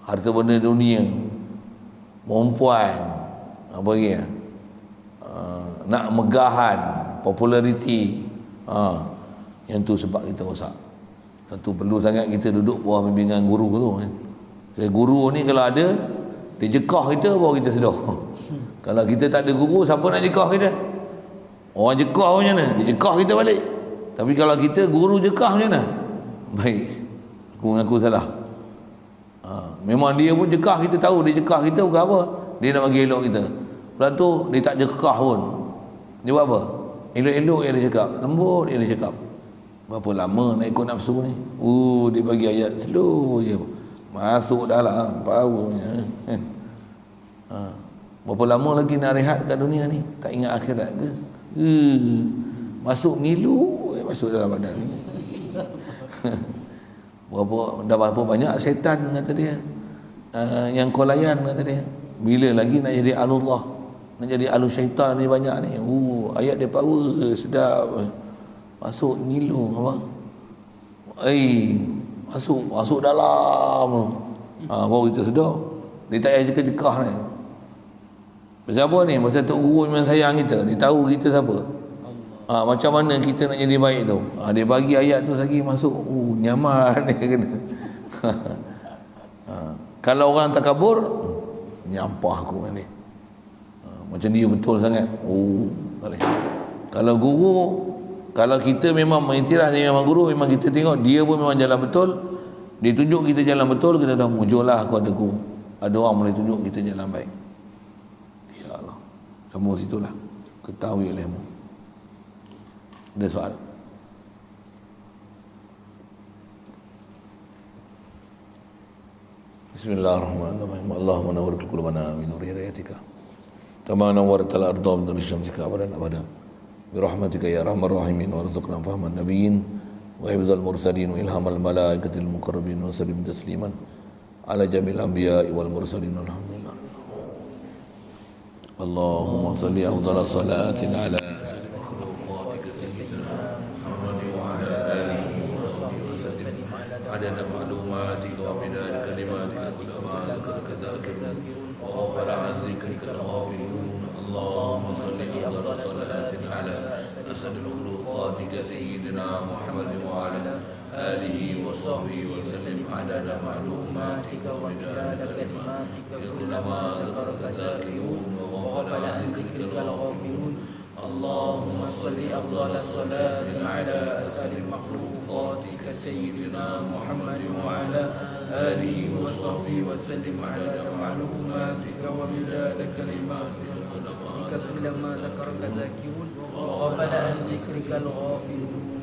harta benda dunia, perempuan, apa lagi ya? Nak megahan, populariti. Yang tu sebab kita rosak. Tentu perlu sangat kita duduk bawah bimbingan guru tu kan. Jadi guru ni kalau ada, dia jekah kita baru kita sedar. Kalau kita tak ada guru, siapa nak jekah kita? Orang jekah macam mana? Dia jekah kita balik. Tapi kalau kita guru jekah macam mana? Baik, aku mengaku salah. Memang dia pun jekah, kita tahu dia jekah kita bukan apa, dia nak bagi elok kita. Lepas tu dia tak jekah pun. Dia buat apa? Elok-elok yang dia cakap, lembut yang dia cakap. Berapa lama nak ikut nafsu ni? Dia bagi ayat slow je, masuk dah lah powernya. Berapa lama lagi nak rehat kat dunia ni? Tak ingat akhirat ke? Masuk ngilu, masuk dalam badan ni. Berapa banyak setan kata dia, yang kau layan kata dia. Bila lagi nak jadi alullah? Nak jadi alus syaitan ni banyak ni. Ayat dia power, sedap. Masuk ngilu apa? Masuk dalam. Baru kita sedar. Dia tak payah jekah-jekah ni. Pasal apa ni? Pasal Tok Guru memang sayang kita. Dia tahu kita siapa. Macam mana kita nak jadi baik tu. Dia bagi ayat tu lagi masuk. Nyaman dia kena. Kalau orang takabur, nyampah aku ni. Macam dia betul sangat. Boleh. Kalau guru, kalau kita memang mengiktiraf dia memang guru, memang kita tengok dia pun memang jalan betul, dia tunjuk kita jalan betul, kita dah mujurlah aku ada guru. Ada orang boleh tunjuk kita jalan baik. InsyaAllah. Semua situlah. Ketahui olehmu. Ada soal? Bismillahirrahmanirrahim. Allahumma nawwir qulubana min nuri hidayatika. Kama nawwartal arda min nuri syamsika abadan abada. Birahmatika ya arhamar rahimin warzuqna fahman nabiyyin wa hifdzal mursalin wa ilhamal malaikatil muqarrabin wa sallim tasliman ala jamil anbiya'i wal mursalin alhamdulillah. Allahumma salli afdal salatin ala adada ma'lumatika wa midada kalimatika kullama dhakaraka dhakirun wa ghafala an dhikrika al-ghafilun. Allahumma salli afdal salatin ala asad al-makhluqatika sayyidina Muhammad wa ala alihi wa sahbihi wa sallim adada ma'lumatika wa midada kalimatika kullama dhakaraka dhakirun wa ghafala an dhikrika al-ghafilun. اللهم صل أفضل صلاة على أسعد المخلوقات كسيدنا محمد وعلى آله وصحبه وسلم عدد معلوماتك ومداد كلماتك كلما ذكرك ذاكرون وغفل عن ذكرك الغافلون.